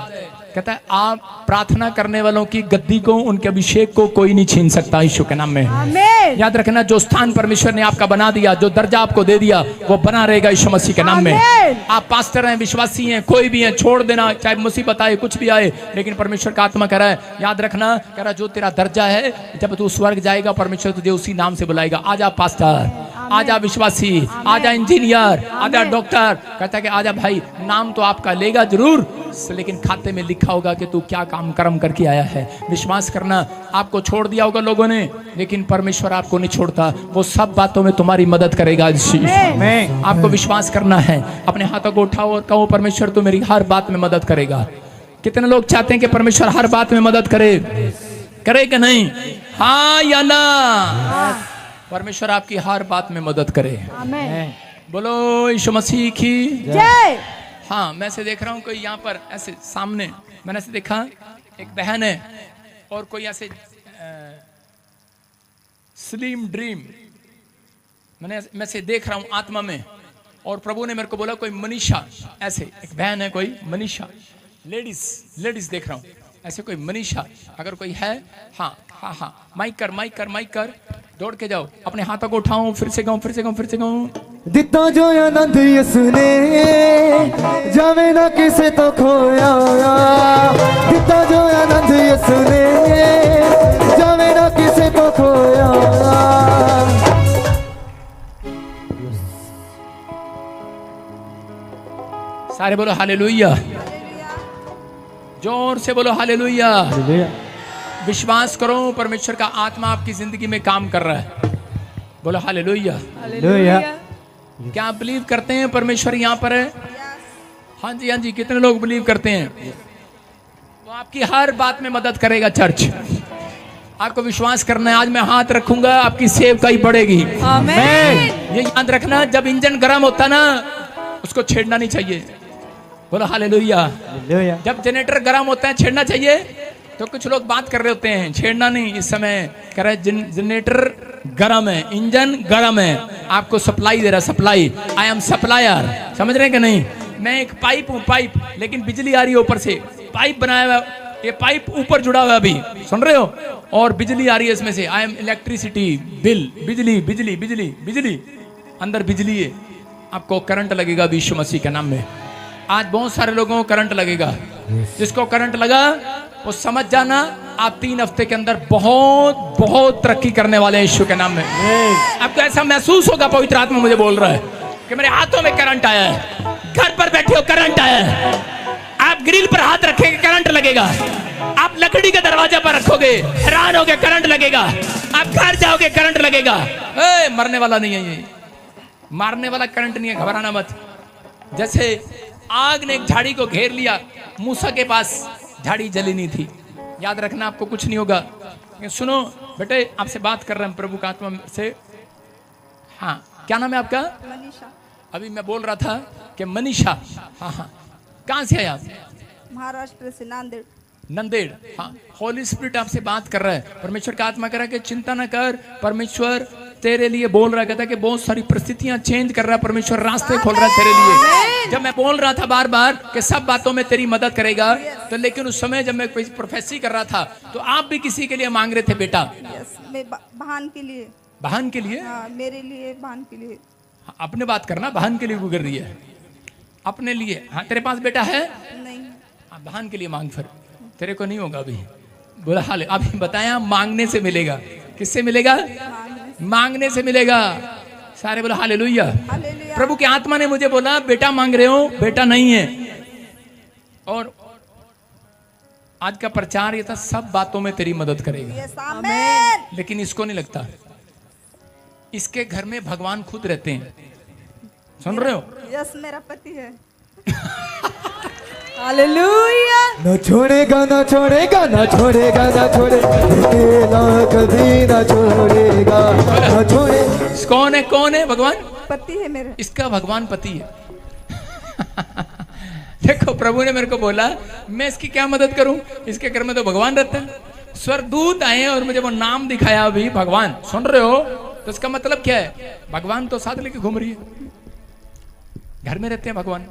[SPEAKER 1] कहता है आप प्रार्थना करने वालों की गद्दी को, उनके अभिषेक को कोई नहीं छीन सकता यीशु के नाम में।
[SPEAKER 2] आमीन।
[SPEAKER 1] याद रखना जो स्थान परमेश्वर ने आपका बना दिया, जो दर्जा आपको दे दिया, वो बना रहेगा यीशु मसीह के नाम में।
[SPEAKER 2] आमीन।
[SPEAKER 1] आप पास्टर हैं, विश्वासी हैं, कोई भी है, छोड़ देना, चाहे मुसीबत आए, कुछ भी आए, लेकिन परमेश्वर का आत्मा कह रहा है, याद रखना, कह रहा जो तेरा दर्जा है, जब तू स्वर्ग जाएगा परमेश्वर तुझे उसी नाम से बुलाएगा। आजा पास्टर, आजा विश्वासी, आजा इंजीनियर, आजा डॉक्टर। कहता है कि आजा भाई, नाम तो आपका लेगा जरूर, लेकिन खाते में लिखा होगा कि तू क्या काम कर्म करके आया है। विश्वास करना, आपको छोड़ दिया होगा लोगों ने, लेकिन परमेश्वर आपको नहीं छोड़ता। वो सब बातों में तुम्हारी मदद करेगा। आपको विश्वास करना है, अपने हाथों को उठाओ और कहो परमेश्वर तू मेरी हर बात में मदद करेगा। कितने लोग चाहते हैं कि परमेश्वर हर बात में मदद करे? करे कि नहीं? हाँ या ना? परमेश्वर आपकी हर बात में मदद करे।
[SPEAKER 2] आमीन।
[SPEAKER 1] बोलो यीशु मसीह की
[SPEAKER 2] जय।
[SPEAKER 1] हाँ, मैं से देख रहा हूँ कोई यहाँ पर ऐसे सामने, मैंने ऐसे देखा एक बहन है और कोई ऐसे स्लिम ड्रीम, मैं से देख रहा हूँ आत्मा में, और प्रभु ने मेरे को बोला कोई मनीषा, ऐसे एक बहन है कोई मनीषा, लेडीज देख रहा हूँ ऐसे कोई मनीषा। अगर कोई है, हाँ हाँ हाँ, माइक कर, दौड़ के जाओ, अपने हाथों को उठाओ, फिर से गाऊं।
[SPEAKER 3] दिता जो आनंद यसने जावे ना किसे तो खोया, दिता जो आनंद यसने जावे ना किसे तो खोया।
[SPEAKER 1] सारे बोलो हालेलुया, जोर से बोलो हालेलुया। विश्वास करो परमेश्वर का आत्मा आपकी जिंदगी में काम कर रहा है। बोलो हालेलुया। क्या आप बिलीव करते हैं परमेश्वर यहाँ पर है? हाँ जी, कितने लोग बिलीव करते हैं? वो आपकी हर बात में मदद करेगा। चर्च, आपको विश्वास करना है, आज मैं हाथ रखूंगा आपकी सेवकाई बढ़ेगी। आमीन। ये याद रखना, जब इंजन गर्म होता ना उसको छेड़ना नहीं चाहिए। बोलो हालेलुया। जब जनरेटर गर्म होता है छेड़ना चाहिए। तो कुछ लोग बात कर रहे होते हैं, छेड़ना नहीं। इस समय कह रहे जनरेटर गरम है, इंजन गरम है, आपको सप्लाई दे रहा है, सप्लाई। आई एम सप्लायर, समझ रहे हैं कि नहीं? मैं एक पाइप हूँ, पाइप, लेकिन बिजली आ रही है ऊपर से, पाइप बनाया हुआ, ये पाइप ऊपर जुड़ा हुआ अभी, सुन रहे हो? और बिजली आ रही है इसमें से। आई एम इलेक्ट्रिसिटी, बिल, बिजली, अंदर बिजली है। आपको करंट लगेगा यीशु मसीह के नाम में। आज बहुत सारे लोगों को करंट लगेगा। जिसको करंट लगा वो समझ जाना आप 3 हफ्ते के अंदर बहुत तरक्की करने वाले हैं यीशु के नाम में। आपको ऐसा महसूस होगा, पवित्र आत्मा मुझे बोल रहा है कि मेरे हाथों में करंट आया है। घर पर बैठे हो करंट आया है, आप ग्रिल पर हाथ रखेंगे करंट लगेगा, आप लकड़ी के दरवाजे पर रखोगे हैरान होगे करंट लगेगा, आप घर जाओगे करंट लगेगा। मरने वाला नहीं है ये, मारने वाला करंट नहीं है, घबराना मत। जैसे आग ने एक झाड़ी को घेर लिया, मूसा के पास झाड़ी जली नहीं थी। याद रखना, आपको कुछ नहीं होगा। सुनो बेटे, आपसे बात कर रहे हैं प्रभु का आत्मा से। हाँ, क्या नाम है आपका?
[SPEAKER 4] मनीषा।
[SPEAKER 1] अभी मैं बोल रहा था कि मनीषा। हाँ हाँ, कहाँ से है आप?
[SPEAKER 4] महाराष्ट्र से, नांदेड़।
[SPEAKER 1] नंदेड़। हाँ, होली स्पिरिट आपसे बात कर रहा है। परमेश्वर का आत्मा कह रहा है कि चिंता न कर, परमेश्वर तेरे लिए बोल रहा है। कहता है कि बहुत सारी परिस्थितियां चेंज कर रहा है, परमेश्वर रास्ते खोल रहा है तेरे लिए। जब मैं बोल रहा था बार बार कि सब बातों में तेरी मदद करेगा, तो लेकिन उस समय जब मैं कोई प्रोफेसी कर रहा था तो आप भी किसी के लिए मांग रहे थे बेटा।
[SPEAKER 4] यस, मैं बहन के लिए।
[SPEAKER 1] बहन के लिए?
[SPEAKER 4] हाँ, मेरे लिए, बहन के लिए।
[SPEAKER 1] अपने बात करना, बहन के लिए गुजर रही है, अपने लिए। हाँ, तेरे पास बेटा है?
[SPEAKER 4] नहीं।
[SPEAKER 1] हाँ, बहन के लिए मांग, फिर तेरे को नहीं होगा अभी। बोला हाल अभी बताया, मांगने से मिलेगा। किससे मिलेगा? मांगने से मिलेगा। सारे बोला हालेलुया।
[SPEAKER 4] हालेलुया।
[SPEAKER 1] प्रभु की आत्मा ने मुझे बोला बेटा मांग रहे हो, बेटा नहीं है। और आज का प्रचार ये था, सब बातों में तेरी मदद करेगा।
[SPEAKER 4] यस, आमेन।
[SPEAKER 1] लेकिन इसको नहीं लगता, इसके घर में भगवान खुद रहते हैं। सुन रहे हो?
[SPEAKER 4] यस, मेरा पति है। हालेलुया।
[SPEAKER 3] न छोड़ेगा न छोड़ेगा न छोड़ेगा न छोड़ेगा, अकेला कभी न छोड़ेगा, न छोड़े।
[SPEAKER 1] कौन है? कौन है? भगवान
[SPEAKER 4] पति है मेरे।
[SPEAKER 1] इसका भगवान पति है। देखो, प्रभु ने मेरे को बोला मैं इसकी क्या मदद करूं, इसके घर में तो भगवान रहता है। स्वर्गदूत आए और मुझे वो नाम दिखाया अभी, भगवान। सुन रहे हो? तो इसका मतलब क्या है? भगवान तो साथ लेके घूम रही है, घर में रहते हैं भगवान।